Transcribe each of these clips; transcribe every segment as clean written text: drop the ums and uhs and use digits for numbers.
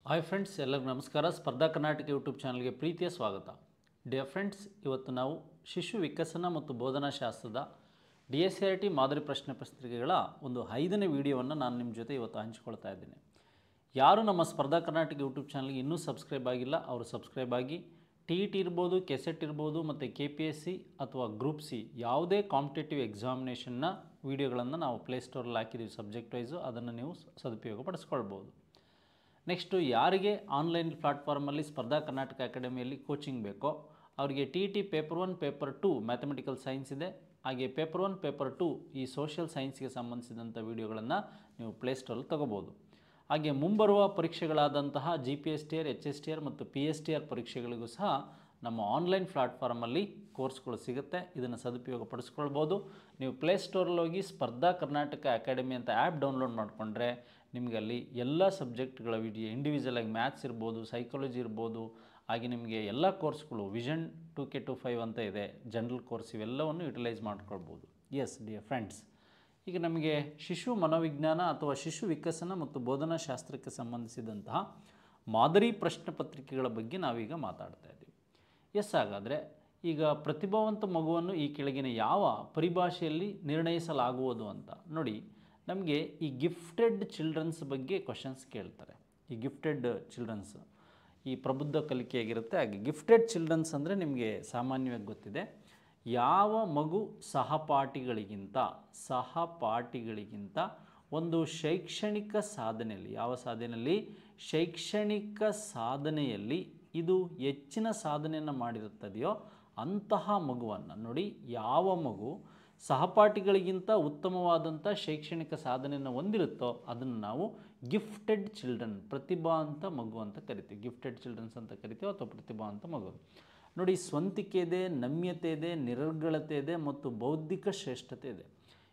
Hi friends, ಎಲ್ಲರಿಗೂ ನಮಸ್ಕಾರ. ಸ್ಪರ್ಧಾ ಕರ್ನಾಟಕ ಯೂಟ್ಯೂಬ್ ಚಾನಲ್ಗೆ ಪ್ರೀತಿಯ ಸ್ವಾಗತ. ಡಿಯರ್ ಫ್ರೆಂಡ್ಸ್, ಇವತ್ತು ನಾವು ಶಿಶು ವಿಕಸನ ಮತ್ತು ಬೋಧನಾ ಶಾಸ್ತ್ರದ DSCRT ಮಾದರಿ ಪ್ರಶ್ನೆ ಪತ್ರಿಕೆಗಳ ಒಂದು 5ನೇ ವಿಡಿಯೋವನ್ನು ನಾನು ನಿಮ್ಮ ಜೊತೆ ಇವತ್ತು ಹಂಚಿಕೊಳ್ತಾ ಇದ್ದೇನೆ. ಯಾರು ನಮ್ಮ ಸ್ಪರ್ಧಾ ಕರ್ನಾಟಕ ಯೂಟ್ಯೂಬ್ ಚಾನಲ್ಗೆ ಇನ್ನೂ ಸಬ್ಸ್ಕ್ರೈಬ್ ಆಗಿಲ್ಲ ಅವರು ಸಬ್ಸ್ಕ್ರೈಬ್ ಆಗಿ. TET ಇರ್ಬೋದು, ಕೆಸೆಟ್ ಇರ್ಬೋದು ಮತ್ತು KPSC ಅಥವಾ ಗ್ರೂಪ್ ಸಿ ಯಾವುದೇ ಕಾಂಪಿಟೇಟಿವ್ ಎಕ್ಸಾಮಿನೇಷನ್ನ ವೀಡಿಯೋಗಳನ್ನು ನಾವು ಪ್ಲೇಸ್ಟೋರಲ್ಲಿ ಹಾಕಿದ್ದೀವಿ ಸಬ್ಜೆಕ್ಟ್ ವೈಸು, ಅದನ್ನು ನೀವು ಸದುಪಯೋಗ ಪಡಿಸ್ಕೊಳ್ಬೋದು. ನೆಕ್ಸ್ಟು ಯಾರಿಗೆ ಆನ್ಲೈನ್ ಪ್ಲಾಟ್ಫಾರ್ಮಲ್ಲಿ ಸ್ಪರ್ಧಾ ಕರ್ನಾಟಕ ಅಕಾಡೆಮಿಯಲ್ಲಿ ಕೋಚಿಂಗ್ ಬೇಕೋ ಅವರಿಗೆ TET paper 1 paper 2 mathematical science ಇದೆ. ಹಾಗೆ ಪೇಪರ್ 1 ಪೇಪರ್ 2 ಈ ಸೋಷಿಯಲ್ ಸೈನ್ಸ್ಗೆ ಸಂಬಂಧಿಸಿದಂಥ ವೀಡಿಯೋಗಳನ್ನು ನೀವು ಪ್ಲೇಸ್ಟೋರಲ್ಲಿ ತೊಗೋಬೋದು. ಹಾಗೆ ಮುಂಬರುವ ಪರೀಕ್ಷೆಗಳಾದಂತಹ GPSTR, HSTR ಮತ್ತು PSTR ಪರೀಕ್ಷೆಗಳಿಗೂ ಸಹ ನಮ್ಮ ಆನ್ಲೈನ್ ಪ್ಲಾಟ್ಫಾರ್ಮಲ್ಲಿ ಕೋರ್ಸ್ಗಳು ಸಿಗುತ್ತೆ. ಇದನ್ನು ಸದುಪಯೋಗ ಪಡಿಸ್ಕೊಳ್ಬೋದು. ನೀವು ಪ್ಲೇಸ್ಟೋರಲ್ಲಿ ಹೋಗಿ ಸ್ಪರ್ಧಾ ಕರ್ನಾಟಕ ಅಕಾಡೆಮಿ ಅಂತ ಆ್ಯಪ್ ಡೌನ್ಲೋಡ್ ಮಾಡಿಕೊಂಡ್ರೆ ನಿಮಗೆ ಅಲ್ಲಿ ಎಲ್ಲ ಸಬ್ಜೆಕ್ಟ್ಗಳ ವಿಡಿಯೋ ಇಂಡಿವಿಜುವಲ್ ಆಗಿ ಮ್ಯಾಥ್ಸ್ ಇರ್ಬೋದು, ಸೈಕಾಲಜಿ ಇರ್ಬೋದು, ಹಾಗೆ ನಿಮಗೆ ಎಲ್ಲ ಕೋರ್ಸ್ಗಳು ವಿಷನ್ 2K25 ಅಂತ ಇದೆ, ಜನರಲ್ ಕೋರ್ಸ್, ಇವೆಲ್ಲವನ್ನು ಯುಟಿಲೈಸ್ ಮಾಡ್ಕೊಳ್ಬೋದು. ಎಸ್ ಡಿಯರ್ ಫ್ರೆಂಡ್ಸ್, ಈಗ ನಮಗೆ ಶಿಶು ಮನೋವಿಜ್ಞಾನ ಅಥವಾ ಶಿಶು ವಿಕಸನ ಮತ್ತು ಬೋಧನಾ ಶಾಸ್ತ್ರಕ್ಕೆ ಸಂಬಂಧಿಸಿದಂತಹ ಮಾದರಿ ಪ್ರಶ್ನೆ ಪತ್ರಿಕೆಗಳ ಬಗ್ಗೆ ನಾವೀಗ ಮಾತಾಡ್ತಾ ಇದ್ದೀವಿ. ಎಸ್, ಹಾಗಾದರೆ ಈಗ ಪ್ರತಿಭಾವಂತ ಮಗುವನ್ನು ಈ ಕೆಳಗಿನ ಯಾವ ಪರಿಭಾಷೆಯಲ್ಲಿ ನಿರ್ಣಯಿಸಲಾಗುವುದು ಅಂತ ನೋಡಿ. ನಮಗೆ ಈ ಗಿಫ್ಟೆಡ್ ಚಿಲ್ಡ್ರನ್ಸ್ ಬಗ್ಗೆ ಕ್ವಶನ್ಸ್ ಕೇಳ್ತಾರೆ. ಈ ಗಿಫ್ಟೆಡ್ ಚಿಲ್ಡ್ರನ್ಸ್ ಈ ಪ್ರಬುದ್ಧ ಕಲಿಕೆಯಾಗಿರುತ್ತೆ. ಹಾಗೆ ಗಿಫ್ಟೆಡ್ ಚಿಲ್ಡ್ರನ್ಸ್ ಅಂದರೆ ನಿಮಗೆ ಸಾಮಾನ್ಯವಾಗಿ ಗೊತ್ತಿದೆ, ಯಾವ ಮಗು ಸಹಪಾಠಿಗಳಿಗಿಂತ ಒಂದು ಶೈಕ್ಷಣಿಕ ಸಾಧನೆಯಲ್ಲಿ, ಯಾವ ಸಾಧನೆಯಲ್ಲಿ, ಶೈಕ್ಷಣಿಕ ಸಾಧನೆಯಲ್ಲಿ ಇದು ಹೆಚ್ಚಿನ ಸಾಧನೆಯನ್ನು ಮಾಡಿರುತ್ತದೆಯೋ ಅಂತಹ ಮಗುವನ್ನು ನೋಡಿ. ಯಾವ ಮಗು ಸಹಪಾಠಿಗಳಿಗಿಂತ ಉತ್ತಮವಾದಂಥ ಶೈಕ್ಷಣಿಕ ಸಾಧನೆಯನ್ನು ಹೊಂದಿರುತ್ತೋ ಅದನ್ನು ನಾವು ಗಿಫ್ಟೆಡ್ ಚಿಲ್ಡ್ರನ್, ಪ್ರತಿಭಾವಂತ ಮಗು ಅಂತ ಕರಿತೀವಿ. ಗಿಫ್ಟೆಡ್ ಚಿಲ್ಡ್ರನ್ಸ್ ಅಂತ ಕರಿತೀವಿ ಅಥವಾ ಪ್ರತಿಭಾವಂತ ಮಗು. ನೋಡಿ, ಸ್ವಂತಿಕೆ ಇದೆ, ನಮ್ಯತೆ ಇದೆ, ನಿರರ್ಗಳತೆ ಇದೆ ಮತ್ತು ಬೌದ್ಧಿಕ ಶ್ರೇಷ್ಠತೆ ಇದೆ.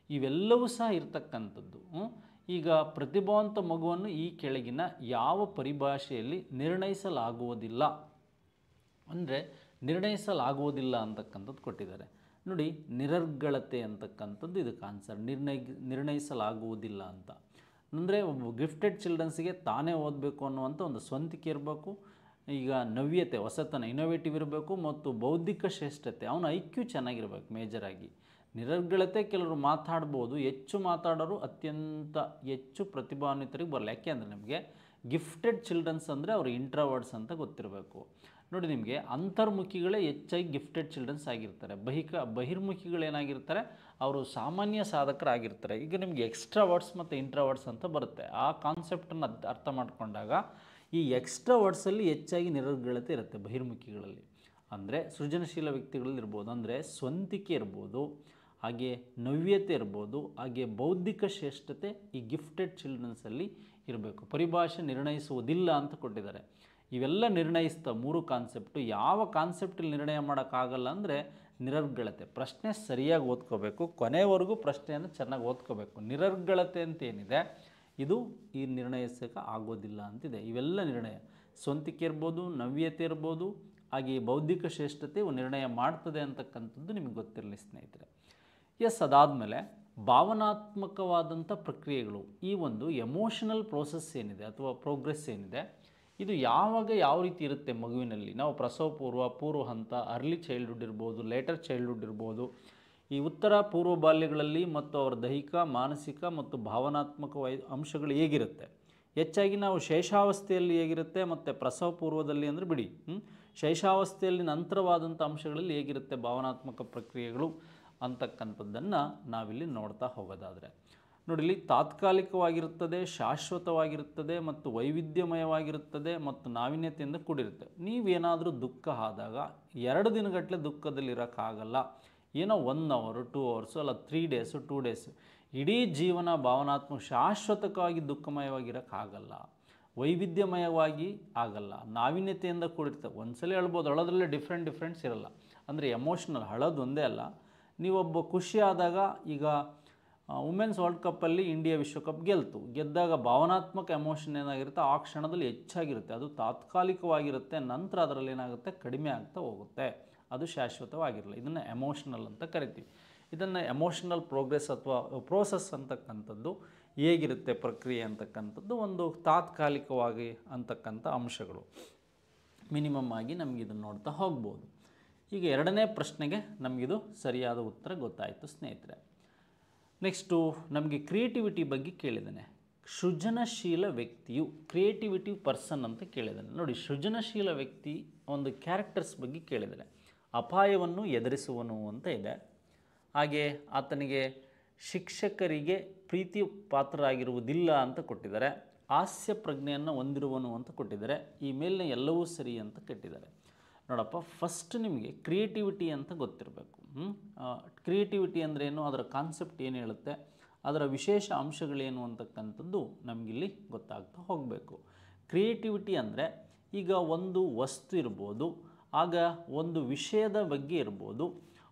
ಇವೆಲ್ಲವೂ ಸಹ ಇರ್ತಕ್ಕಂಥದ್ದು. ಈಗ ಪ್ರತಿಭಾವಂತ ಮಗುವನ್ನು ಈ ಕೆಳಗಿನ ಯಾವ ಪರಿಭಾಷೆಯಲ್ಲಿ ನಿರ್ಣಯಿಸಲಾಗುವುದಿಲ್ಲ ಅಂದರೆ ನಿರ್ಣಯಿಸಲಾಗುವುದಿಲ್ಲ ಅಂತಕ್ಕಂಥದ್ದು ಕೊಟ್ಟಿದ್ದಾರೆ. ನೋಡಿ, ನಿರರ್ಗಳತೆ ಅಂತಕ್ಕಂಥದ್ದು ಇದಕ್ಕೆ ಆನ್ಸರ್. ನಿರ್ಣಯಿಸಲಾಗುವುದಿಲ್ಲ ಅಂತ ಅಂದರೆ ಒಬ್ಬ ಗಿಫ್ಟೆಡ್ ಚಿಲ್ಡ್ರನ್ಸ್ಗೆ ತಾನೇ ಓದಬೇಕು ಅನ್ನುವಂಥ ಒಂದು ಸ್ವಂತಿಕೆ ಇರಬೇಕು. ಈಗ ನವ್ಯತೆ, ಹೊಸತನ, ಇನೋವೇಟಿವ್ ಇರಬೇಕು ಮತ್ತು ಬೌದ್ಧಿಕ ಶ್ರೇಷ್ಠತೆ, ಅವನ IQ ಚೆನ್ನಾಗಿರ್ಬೇಕು ಮೇಜರಾಗಿ. ನಿರರ್ಗಳತೆ, ಕೆಲವರು ಮಾತಾಡ್ಬೋದು, ಹೆಚ್ಚು ಮಾತಾಡೋರು ಅತ್ಯಂತ ಹೆಚ್ಚು ಪ್ರತಿಭಾನ್ವಿತರಿಗೆ ಬರಲ್ಲ. ಯಾಕೆಂದರೆ ನಮಗೆ ಗಿಫ್ಟೆಡ್ ಚಿಲ್ಡ್ರನ್ಸ್ ಅಂದರೆ ಅವರು ಇಂಟ್ರಾವರ್ಡ್ಸ್ ಅಂತ ಗೊತ್ತಿರಬೇಕು. ನೋಡಿ, ನಿಮಗೆ ಅಂತರ್ಮುಖಿಗಳೇ ಹೆಚ್ಚಾಗಿ ಗಿಫ್ಟೆಡ್ ಚಿಲ್ಡ್ರನ್ಸ್ ಆಗಿರ್ತಾರೆ. ಬಹಿರ್ಮುಖಿಗಳೇನಾಗಿರ್ತಾರೆ, ಅವರು ಸಾಮಾನ್ಯ ಸಾಧಕರಾಗಿರ್ತಾರೆ. ಈಗ ನಿಮಗೆ ಎಕ್ಸ್ಟ್ರಾವರ್ಡ್ಸ್ ಮತ್ತು ಇಂಟ್ರಾವರ್ಡ್ಸ್ ಅಂತ ಬರುತ್ತೆ. ಆ ಕಾನ್ಸೆಪ್ಟನ್ನು ಅರ್ಥ ಮಾಡಿಕೊಂಡಾಗ ಈ ಎಕ್ಸ್ಟ್ರಾವರ್ಡ್ಸಲ್ಲಿ ಹೆಚ್ಚಾಗಿ ನಿರರ್ಗಳತೆ ಇರುತ್ತೆ ಬಹಿರ್ಮುಖಿಗಳಲ್ಲಿ. ಅಂದರೆ ಸೃಜನಶೀಲ ವ್ಯಕ್ತಿಗಳಲ್ಲಿರ್ಬೋದು, ಅಂದರೆ ಸ್ವಂತಿಕೆ ಇರ್ಬೋದು, ಹಾಗೆ ನವ್ಯತೆ ಇರ್ಬೋದು, ಹಾಗೆ ಬೌದ್ಧಿಕ ಶ್ರೇಷ್ಠತೆ ಈ ಗಿಫ್ಟೆಡ್ ಚಿಲ್ಡ್ರನ್ಸಲ್ಲಿ ಇರಬೇಕು. ಪರಿಭಾಷೆ ನಿರ್ಣಯಿಸುವುದಿಲ್ಲ ಅಂತ ಕೊಟ್ಟಿದ್ದಾರೆ. ಇವೆಲ್ಲ ನಿರ್ಣಯಿಸ್ತಾ 3 ಕಾನ್ಸೆಪ್ಟು. ಯಾವ ಕಾನ್ಸೆಪ್ಟಲ್ಲಿ ನಿರ್ಣಯ ಮಾಡೋಕ್ಕಾಗಲ್ಲ ಅಂದರೆ ನಿರರ್ಗಳತೆ. ಪ್ರಶ್ನೆ ಸರಿಯಾಗಿ ಓದ್ಕೋಬೇಕು, ಕೊನೆವರೆಗೂ ಪ್ರಶ್ನೆಯನ್ನು ಚೆನ್ನಾಗಿ ಓದ್ಕೋಬೇಕು. ನಿರರ್ಗಳತೆ ಅಂತೇನಿದೆ ಇದು ಈ ನಿರ್ಣಯಿಸೋಕೆ ಆಗೋದಿಲ್ಲ ಅಂತಿದೆ. ಇವೆಲ್ಲ ನಿರ್ಣಯ, ಸ್ವಂತಿಕೆ ಇರ್ಬೋದು, ನವ್ಯತೆ ಇರ್ಬೋದು, ಹಾಗೆ ಬೌದ್ಧಿಕ ಶ್ರೇಷ್ಠತೆ ನಿರ್ಣಯ ಮಾಡ್ತದೆ ಅಂತಕ್ಕಂಥದ್ದು ನಿಮಗೆ ಗೊತ್ತಿರಲಿ ಸ್ನೇಹಿತರೆ. ಎಸ್, ಅದಾದಮೇಲೆ ಭಾವನಾತ್ಮಕವಾದಂಥ ಪ್ರಕ್ರಿಯೆಗಳು, ಈ ಒಂದು ಎಮೋಷನಲ್ ಪ್ರೋಸೆಸ್ ಏನಿದೆ ಅಥವಾ ಪ್ರೋಗ್ರೆಸ್ ಏನಿದೆ, ಇದು ಯಾವಾಗ ಯಾವ ರೀತಿ ಇರುತ್ತೆ ಮಗುವಿನಲ್ಲಿ. ನಾವು ಪ್ರಸವ ಪೂರ್ವ ಹಂತ, ಅರ್ಲಿ ಚೈಲ್ಡ್ಹುಡ್ ಇರ್ಬೋದು, ಲೇಟರ್ ಚೈಲ್ಡ್ಹುಡ್ ಇರ್ಬೋದು, ಈ ಉತ್ತರ ಪೂರ್ವ ಬಾಲ್ಯಗಳಲ್ಲಿ ಮತ್ತು ಅವರ ದೈಹಿಕ, ಮಾನಸಿಕ ಮತ್ತು ಭಾವನಾತ್ಮಕ ಅಂಶಗಳು ಹೇಗಿರುತ್ತೆ. ಹೆಚ್ಚಾಗಿ ನಾವು ಶೈಶಾವಸ್ಥೆಯಲ್ಲಿ ಹೇಗಿರುತ್ತೆ ಮತ್ತು ಪ್ರಸವ ಪೂರ್ವದಲ್ಲಿ ಅಂದರೆ ಬಿಡಿ, ಶೈಶಾವಸ್ಥೆಯಲ್ಲಿ ನಂತರವಾದಂಥ ಅಂಶಗಳಲ್ಲಿ ಹೇಗಿರುತ್ತೆ ಭಾವನಾತ್ಮಕ ಪ್ರಕ್ರಿಯೆಗಳು ಅಂತಕ್ಕಂಥದ್ದನ್ನು ನಾವಿಲ್ಲಿ ನೋಡ್ತಾ ಹೋಗೋದಾದರೆ ನೋಡಿ, ಇಲ್ಲಿ ತಾತ್ಕಾಲಿಕವಾಗಿರುತ್ತದೆ, ಶಾಶ್ವತವಾಗಿರುತ್ತದೆ ಮತ್ತು ವೈವಿಧ್ಯಮಯವಾಗಿರುತ್ತದೆ ಮತ್ತು ನಾವೀನ್ಯತೆಯಿಂದ ಕೂಡಿರುತ್ತೆ. ನೀವೇನಾದರೂ ದುಃಖ ಆದಾಗ 2 ದಿನಗಟ್ಟಲೆ ದುಃಖದಲ್ಲಿರೋಕ್ಕಾಗಲ್ಲ. ಏನೋ 1 hour 2 hours ಅಲ್ಲ 3 days 2 days, ಇಡೀ ಜೀವನ ಭಾವನಾತ್ಮಕ ಶಾಶ್ವತವಾಗಿ ದುಃಖಮಯವಾಗಿರೋಕ್ಕಾಗಲ್ಲ, ವೈವಿಧ್ಯಮಯವಾಗಿ ಆಗಲ್ಲ, ನಾವೀನ್ಯತೆಯಿಂದ ಕೂಡಿರ್ತದೆ. ಒಂದ್ಸಲ ಹೇಳ್ಬೋದು, ಅಳೋದ್ರಲ್ಲೇ ಡಿಫ್ರೆನ್ಸ್ ಇರಲ್ಲ. ಅಂದರೆ ಎಮೋಷ್ನಲ್, ಅಳೋದು ಒಂದೇ ಅಲ್ಲ. ನೀವೊಬ್ಬ ಖುಷಿ ಆದಾಗ, ಈಗ ವುಮೆನ್ಸ್ ವರ್ಲ್ಡ್ ಕಪ್ಪಲ್ಲಿ ಇಂಡಿಯಾ ವಿಶ್ವಕಪ್ ಗೆದ್ದಾಗ ಭಾವನಾತ್ಮಕ ಎಮೋಷನ್ ಏನಾಗಿರುತ್ತೆ ಆ ಕ್ಷಣದಲ್ಲಿ ಹೆಚ್ಚಾಗಿರುತ್ತೆ. ಅದು ತಾತ್ಕಾಲಿಕವಾಗಿರುತ್ತೆ, ನಂತರ ಅದರಲ್ಲಿ ಏನಾಗುತ್ತೆ ಕಡಿಮೆ ಆಗ್ತಾ ಹೋಗುತ್ತೆ, ಅದು ಶಾಶ್ವತವಾಗಿರಲ್ಲ. ಇದನ್ನು ಎಮೋಷ್ನಲ್ ಅಂತ ಕರಿತೀವಿ. ಇದನ್ನು ಎಮೋಷನಲ್ ಪ್ರೋಗ್ರೆಸ್ ಅಥವಾ ಪ್ರೋಸೆಸ್ ಅಂತಕ್ಕಂಥದ್ದು ಹೇಗಿರುತ್ತೆ ಪ್ರಕ್ರಿಯೆ ಅಂತಕ್ಕಂಥದ್ದು ಒಂದು ತಾತ್ಕಾಲಿಕವಾಗಿ ಅಂತಕ್ಕಂಥ ಅಂಶಗಳು ಮಿನಿಮಮ್ ಆಗಿ ನಮಗೆ ಇದನ್ನು ನೋಡ್ತಾ ಹೋಗ್ಬೋದು. ಈಗ ಎರಡನೇ ಪ್ರಶ್ನೆಗೆ ನಮಗಿದು ಸರಿಯಾದ ಉತ್ತರ ಗೊತ್ತಾಯಿತು ಸ್ನೇಹಿತರೆ. ನೆಕ್ಸ್ಟು ನಮಗೆ ಕ್ರಿಯೇಟಿವಿಟಿ ಬಗ್ಗೆ ಕೇಳಿದ್ದಾನೆ. ಸೃಜನಶೀಲ ವ್ಯಕ್ತಿಯು ಕ್ರಿಯೇಟಿವಿಟಿ ಪರ್ಸನ್ ಅಂತ ಕೇಳಿದ್ದಾನೆ. ನೋಡಿ, ಸೃಜನಶೀಲ ವ್ಯಕ್ತಿ ಒಂದು ಕ್ಯಾರೆಕ್ಟರ್ಸ್ ಬಗ್ಗೆ ಕೇಳಿದ್ದಾನೆ. ಅಪಾಯವನ್ನು ಎದುರಿಸುವನು ಅಂತ ಇದೆ. ಹಾಗೆ ಆತನಿಗೆ ಶಿಕ್ಷಕರಿಗೆ ಪ್ರೀತಿ ಪಾತ್ರರಾಗಿರುವುದಿಲ್ಲ ಅಂತ ಕೊಟ್ಟಿದ್ದಾರೆ. ಹಾಸ್ಯ ಪ್ರಜ್ಞೆಯನ್ನು ಹೊಂದಿರುವನು ಅಂತ ಕೊಟ್ಟಿದ್ದಾರೆ. ಈ ಮೇಲಿನ ಎಲ್ಲವೂ ಸರಿ ಅಂತ ಕೊಟ್ಟಿದ್ದಾರೆ. ನೋಡಪ್ಪ, ಫಸ್ಟ್ ನಿಮಗೆ ಕ್ರಿಯೇಟಿವಿಟಿ ಅಂತ ಗೊತ್ತಿರಬೇಕು. ಕ್ರಿಯೇಟಿವಿಟಿ ಅಂದ್ರೇನು, ಅದರ ಕಾನ್ಸೆಪ್ಟ್ ಏನು ಹೇಳುತ್ತೆ, ಅದರ ವಿಶೇಷ ಅಂಶಗಳೇನು ಅಂತಕ್ಕಂಥದ್ದು ನಮಗಿಲ್ಲಿ ಗೊತ್ತಾಗ್ತಾ ಹೋಗಬೇಕು. ಕ್ರಿಯೇಟಿವಿಟಿ ಅಂದರೆ ಈಗ ಒಂದು ವಸ್ತು ಇರ್ಬೋದು, ಆಗ ಒಂದು ವಿಷಯದ ಬಗ್ಗೆ ಇರ್ಬೋದು,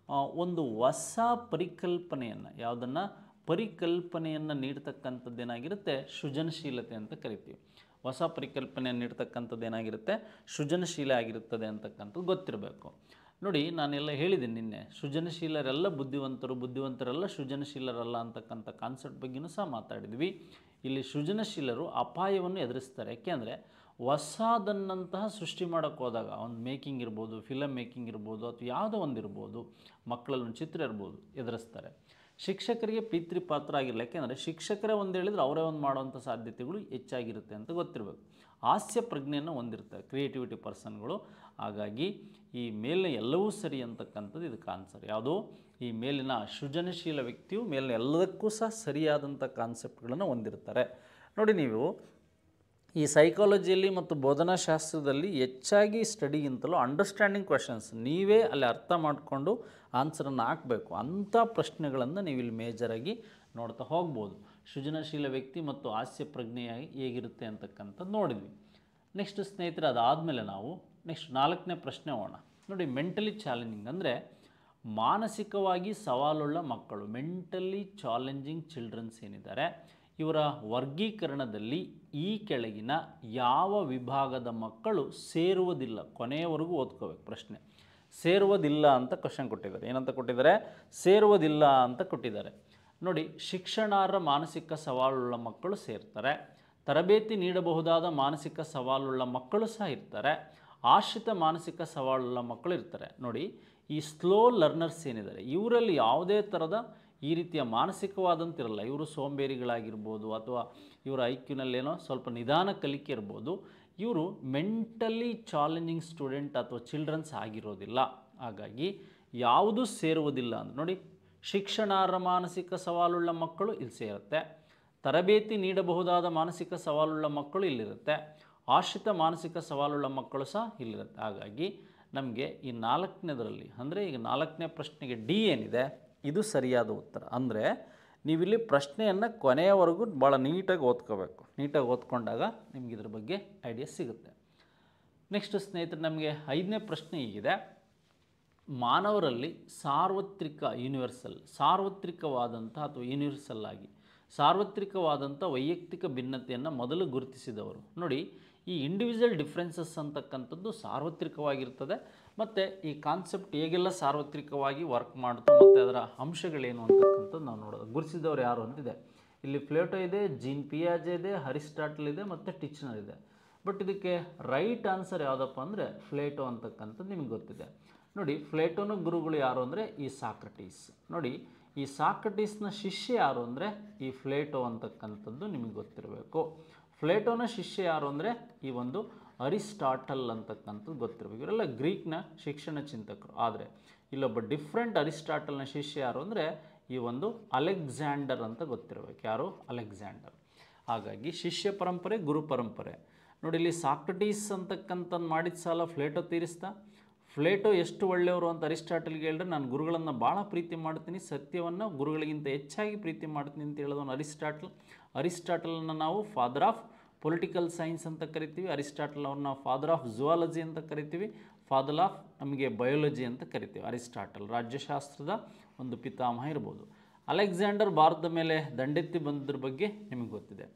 ಒಂದು ಹೊಸ ಪರಿಕಲ್ಪನೆಯನ್ನು ಪರಿಕಲ್ಪನೆಯನ್ನು ನೀಡ್ತಕ್ಕಂಥದ್ದು ಏನಾಗಿರುತ್ತೆ, ಸೃಜನಶೀಲತೆ ಅಂತ ಕರಿತೀವಿ. ಹೊಸ ಪರಿಕಲ್ಪನೆಯನ್ನು ನೀಡ್ತಕ್ಕಂಥದ್ದು ಏನಾಗಿರುತ್ತೆ, ಸೃಜನಶೀಲ ಆಗಿರುತ್ತದೆ ಅಂತಕ್ಕಂಥದ್ದು ಗೊತ್ತಿರಬೇಕು. ನೋಡಿ, ನಾನೆಲ್ಲ ಹೇಳಿದ್ದೀನಿ ನಿನ್ನೆ, ಸೃಜನಶೀಲರೆಲ್ಲ ಬುದ್ಧಿವಂತರೆಲ್ಲ ಸೃಜನಶೀಲರಲ್ಲ ಅಂತಕ್ಕಂಥ ಕಾನ್ಸೆಪ್ಟ್ ಬಗ್ಗೆಯೂ ಸಹ ಮಾತಾಡಿದ್ವಿ. ಇಲ್ಲಿ ಸೃಜನಶೀಲರು ಅಪಾಯವನ್ನು ಎದುರಿಸ್ತಾರೆ. ಯಾಕೆಂದರೆ ಹೊಸದನ್ನಂತಹ ಸೃಷ್ಟಿ ಮಾಡೋಕ್ಕೆ ಹೋದಾಗ ಒಂದು ಮೇಕಿಂಗ್ ಇರ್ಬೋದು, ಫಿಲಮ್ ಮೇಕಿಂಗ್ ಇರ್ಬೋದು, ಅಥವಾ ಯಾವುದೋ ಒಂದು ಇರ್ಬೋದು, ಮಕ್ಕಳಲ್ಲಿ ಒಂದು ಚಿತ್ರ ಇರ್ಬೋದು, ಎದುರಿಸ್ತಾರೆ. ಶಿಕ್ಷಕರಿಗೆ ಪ್ರೀತಿ ಪಾತ್ರ ಆಗಿರಲ್ಲ. ಯಾಕೆಂದರೆ ಶಿಕ್ಷಕರೇ ಒಂದು ಹೇಳಿದರೆ ಅವರೇ ಒಂದು ಮಾಡುವಂಥ ಸಾಧ್ಯತೆಗಳು ಹೆಚ್ಚಾಗಿರುತ್ತೆ ಅಂತ ಗೊತ್ತಿರಬೇಕು. ಹಾಸ್ಯ ಪ್ರಜ್ಞೆಯನ್ನು ಹೊಂದಿರ್ತಾರೆ ಕ್ರಿಯೇಟಿವಿಟಿ ಪರ್ಸನ್ಗಳು. ಹಾಗಾಗಿ ಈ ಮೇಲಿನ ಎಲ್ಲವೂ ಸರಿ ಅಂತಕ್ಕಂಥದ್ದು ಇದಕ್ಕೆ ಆನ್ಸರ್. ಯಾವುದೋ ಈ ಮೇಲಿನ ಸೃಜನಶೀಲ ವ್ಯಕ್ತಿಯು ಮೇಲಿನ ಎಲ್ಲದಕ್ಕೂ ಸಹ ಸರಿಯಾದಂಥ ಕಾನ್ಸೆಪ್ಟ್ಗಳನ್ನು ಹೊಂದಿರ್ತಾರೆ. ನೋಡಿ, ನೀವು ಈ ಸೈಕಾಲಜಿಯಲ್ಲಿ ಮತ್ತು ಬೋಧನಾಶಾಸ್ತ್ರದಲ್ಲಿ ಹೆಚ್ಚಾಗಿ ಸ್ಟಡಿಗಿಂತಲೂ ಅಂಡರ್ಸ್ಟ್ಯಾಂಡಿಂಗ್ ಕ್ವೆಶನ್ಸ್ ನೀವೇ ಅಲ್ಲಿ ಅರ್ಥ ಮಾಡಿಕೊಂಡು ಆನ್ಸರನ್ನು ಹಾಕಬೇಕು. ಅಂಥ ಪ್ರಶ್ನೆಗಳನ್ನು ನೀವು ಇಲ್ಲಿ ಮೇಜರಾಗಿ ನೋಡ್ತಾ ಹೋಗ್ಬೋದು. ಸೃಜನಶೀಲ ವ್ಯಕ್ತಿ ಮತ್ತು ಹಾಸ್ಯ ಪ್ರಜ್ಞೆಯಾಗಿ ಹೇಗಿರುತ್ತೆ ಅಂತಕ್ಕಂಥದ್ದು ನೋಡಿದ್ವಿ. ನೆಕ್ಸ್ಟ್ ಸ್ನೇಹಿತರೆ, ಅದಾದಮೇಲೆ ನಾವು ನೆಕ್ಸ್ಟ್ 4ನೇ ಪ್ರಶ್ನೆ ಹೋಗೋಣ. ನೋಡಿ, ಮೆಂಟಲಿ ಚಾಲೆಂಜಿಂಗ್ ಅಂದರೆ ಮಾನಸಿಕವಾಗಿ ಸವಾಲುಳ್ಳ ಮಕ್ಕಳು, ಮೆಂಟಲಿ ಚಾಲೆಂಜಿಂಗ್ ಚಿಲ್ಡ್ರನ್ಸ್ ಏನಿದ್ದಾರೆ, ಇವರ ವರ್ಗೀಕರಣದಲ್ಲಿ ಈ ಕೆಳಗಿನ ಯಾವ ವಿಭಾಗದ ಮಕ್ಕಳು ಸೇರುವುದಿಲ್ಲ? ಕೊನೆಯವರೆಗೂ ಓದ್ಕೋಬೇಕು ಪ್ರಶ್ನೆ. ಸೇರುವುದಿಲ್ಲ ಅಂತ ಕ್ವಶನ್ ಕೊಟ್ಟಿದ್ದಾರೆ. ಏನಂತ ಕೊಟ್ಟಿದ್ದಾರೆ? ಸೇರುವುದಿಲ್ಲ ಅಂತ ಕೊಟ್ಟಿದ್ದಾರೆ. ನೋಡಿ, ಶಿಕ್ಷಣಾರ್ಹ ಮಾನಸಿಕ ಸವಾಲುಳ್ಳ ಮಕ್ಕಳು ಸೇರ್ತಾರೆ. ತರಬೇತಿ ನೀಡಬಹುದಾದ ಮಾನಸಿಕ ಸವಾಲುಳ್ಳ ಮಕ್ಕಳು ಸಹ ಇರ್ತಾರೆ. ಆಶ್ರಿತ ಮಾನಸಿಕ ಸವಾಲುಳ್ಳ ಮಕ್ಕಳು ಇರ್ತಾರೆ. ನೋಡಿ, ಈ ಸ್ಲೋ ಲರ್ನರ್ಸ್ ಏನಿದ್ದಾರೆ, ಇವರಲ್ಲಿ ಯಾವುದೇ ಥರದ ಈ ರೀತಿಯ ಮಾನಸಿಕವಾದಂತಿರಲ್ಲ. ಇವರು ಸೋಂಬೇರಿಗಳಾಗಿರ್ಬೋದು, ಅಥವಾ ಇವರ ಐಕ್ಯೂನಲ್ಲೇನೋ ಸ್ವಲ್ಪ ನಿಧಾನ ಕಲಿಕೆ ಇರ್ಬೋದು. ಇವರು ಮೆಂಟಲಿ ಚಾಲೆಂಜಿಂಗ್ ಸ್ಟೂಡೆಂಟ್ ಅಥವಾ ಚಿಲ್ಡ್ರನ್ಸ್ ಆಗಿರೋದಿಲ್ಲ. ಹಾಗಾಗಿ ಯಾವುದೂ ಸೇರುವುದಿಲ್ಲ ಅಂತ ನೋಡಿ, ಶಿಕ್ಷಣಾರ್ಹ ಮಾನಸಿಕ ಸವಾಲುಳ್ಳ ಮಕ್ಕಳು ಇಲ್ಲಿ ಸೇರುತ್ತೆ. ತರಬೇತಿ ನೀಡಬಹುದಾದ ಮಾನಸಿಕ ಸವಾಲುಳ್ಳ ಮಕ್ಕಳು ಇಲ್ಲಿರುತ್ತೆ. ಆಶ್ರಿತ ಮಾನಸಿಕ ಸವಾಲುಳ್ಳ ಮಕ್ಕಳು ಸಹ ಇಲ್ಲಿರುತ್ತೆ. ಹಾಗಾಗಿ ನಮಗೆ ಈ 4ನೇದರಲ್ಲಿ ಅಂದರೆ ಈಗ 4ನೇ ಪ್ರಶ್ನೆಗೆ ಡಿ ಏನಿದೆ ಇದು ಸರಿಯಾದ ಉತ್ತರ. ಅಂದರೆ ನೀವಿಲ್ಲಿ ಪ್ರಶ್ನೆಯನ್ನು ಕೊನೆಯವರೆಗೂ ಭಾಳ ನೀಟಾಗಿ ಓದ್ಕೋಬೇಕು. ನೀಟಾಗಿ ಓದ್ಕೊಂಡಾಗ ನಿಮ್ಗೆ ಇದ್ರ ಬಗ್ಗೆ ಐಡಿಯಾ ಸಿಗುತ್ತೆ. ನೆಕ್ಸ್ಟ್ ಸ್ನೇಹಿತರೆ, ನಮಗೆ 5ನೇ ಪ್ರಶ್ನೆ ಹೀಗಿದೆ. ಮಾನವರಲ್ಲಿ ಸಾರ್ವತ್ರಿಕವಾದಂಥ ಅಥವಾ ಯೂನಿವರ್ಸಲ್ ಆಗಿ ಸಾರ್ವತ್ರಿಕವಾದಂಥ ವೈಯಕ್ತಿಕ ಭಿನ್ನತೆಯನ್ನು ಮೊದಲು ಗುರುತಿಸಿದವರು. ನೋಡಿ, ಈ ಇಂಡಿವಿಜುವಲ್ ಡಿಫ್ರೆನ್ಸಸ್ ಅಂತಕ್ಕಂಥದ್ದು ಸಾರ್ವತ್ರಿಕವಾಗಿರ್ತದೆ. ಮತ್ತು ಈ ಕಾನ್ಸೆಪ್ಟ್ ಹೇಗೆಲ್ಲ ಸಾರ್ವತ್ರಿಕವಾಗಿ ವರ್ಕ್ ಮಾಡುತ್ತೋ ಮತ್ತು ಅದರ ಅಂಶಗಳೇನು ಅಂತಕ್ಕಂಥದ್ದು ನಾವು ನೋಡೋದು. ಗುರುತಿಸಿದವರು ಯಾರು ಅಂತಿದೆ. ಇಲ್ಲಿ ಪ್ಲೇಟೋ ಇದೆ, ಜೀನ್ ಪಿಯಾಜೆ ಇದೆ, ಅರಿಸ್ಟಾಟಲ್ ಇದೆ, ಮತ್ತು ಟಿಚ್ನರ್ ಇದೆ. ಬಟ್ ಇದಕ್ಕೆ ರೈಟ್ ಆನ್ಸರ್ ಯಾವುದಪ್ಪ ಅಂದರೆ ಪ್ಲೇಟೋ ಅಂತಕ್ಕಂಥದ್ದು ನಿಮಗೆ ಗೊತ್ತಿದೆ. ನೋಡಿ, ಪ್ಲೇಟೋನ ಗುರುಗಳು ಯಾರು ಅಂದರೆ ಈ ಸಾಕ್ರಟೀಸ್. ನೋಡಿ, ಈ ಸಾಕ್ರಟೀಸ್ನ ಶಿಷ್ಯ ಯಾರು ಅಂದರೆ ಈ ಪ್ಲೇಟೋ ಅಂತಕ್ಕಂಥದ್ದು ನಿಮಗೆ ಗೊತ್ತಿರಬೇಕು. ಪ್ಲೇಟೋನ ಶಿಷ್ಯ ಯಾರು ಅಂದರೆ ಈ ಒಂದು ಅರಿಸ್ಟಾಟಲ್ ಅಂತಕ್ಕಂಥದ್ದು ಗೊತ್ತಿರಬೇಕು. ಇವರೆಲ್ಲ ಗ್ರೀಕ್ನ ಶಿಕ್ಷಣ ಚಿಂತಕರು. ಆದರೆ ಇಲ್ಲೊಬ್ಬ ಡಿಫ್ರೆಂಟ್ ಅರಿಸ್ಟಾಟಲ್ನ ಶಿಷ್ಯ ಯಾರು ಅಂದರೆ ಈ ಒಂದು ಅಲೆಕ್ಸಾಂಡರ್ ಅಂತ ಗೊತ್ತಿರಬೇಕು. ಯಾರು? ಅಲೆಕ್ಸಾಂಡರ್. ಹಾಗಾಗಿ ಶಿಷ್ಯ ಪರಂಪರೆ, ಗುರು ಪರಂಪರೆ. ನೋಡಿ, ಇಲ್ಲಿ ಸಾಕ್ರಟೀಸ್ ಅಂತಕ್ಕಂಥದ್ದು ಮಾಡಿದ ಸಾಲ ಪ್ಲೇಟೋ ತೀರಿಸ್ತಾ. ಪ್ಲೇಟೋ ಎಷ್ಟು ಒಳ್ಳೆಯವರು ಅಂತ ಅರಿಸ್ಟಾಟಲ್ಗೆ ಹೇಳಿದ್ರೆ, ನಾನು ಗುರುಗಳನ್ನು ಭಾಳ ಪ್ರೀತಿ ಮಾಡ್ತೀನಿ, ಸತ್ಯವನ್ನು ಗುರುಗಳಿಗಿಂತ ಹೆಚ್ಚಾಗಿ ಪ್ರೀತಿ ಮಾಡ್ತೀನಿ ಅಂತ ಹೇಳಿದವನು ಅರಿಸ್ಟಾಟಲ್. ಅರಿಸ್ಟಾಟಲನ್ನು ನಾವು ಫಾದರ್ ಆಫ್ ಪೊಲಿಟಿಕಲ್ ಸೈನ್ಸ್ ಅಂತ ಕರಿತೀವಿ. ಅರಿಸ್ಟಾಟಲ್ ಅವ್ರನ್ನ ಫಾದರ್ ಆಫ್ ಝುವಾಲಜಿ ಅಂತ ಕರಿತೀವಿ. ಫಾದರ್ ಆಫ್ ನಮಗೆ ಬಯೋಲಜಿ ಅಂತ ಕರಿತೀವಿ. ಅರಿಸ್ಟಾಟಲ್ ರಾಜ್ಯಶಾಸ್ತ್ರದ ಒಂದು ಪಿತಾಮಹ ಇರ್ಬೋದು. ಅಲೆಕ್ಸಾಂಡರ್ ಭಾರತದ ಮೇಲೆ ದಂಡೆತ್ತಿ ಬಂದದ್ರ ಬಗ್ಗೆ ನಿಮಗೆ ಗೊತ್ತಿದೆ.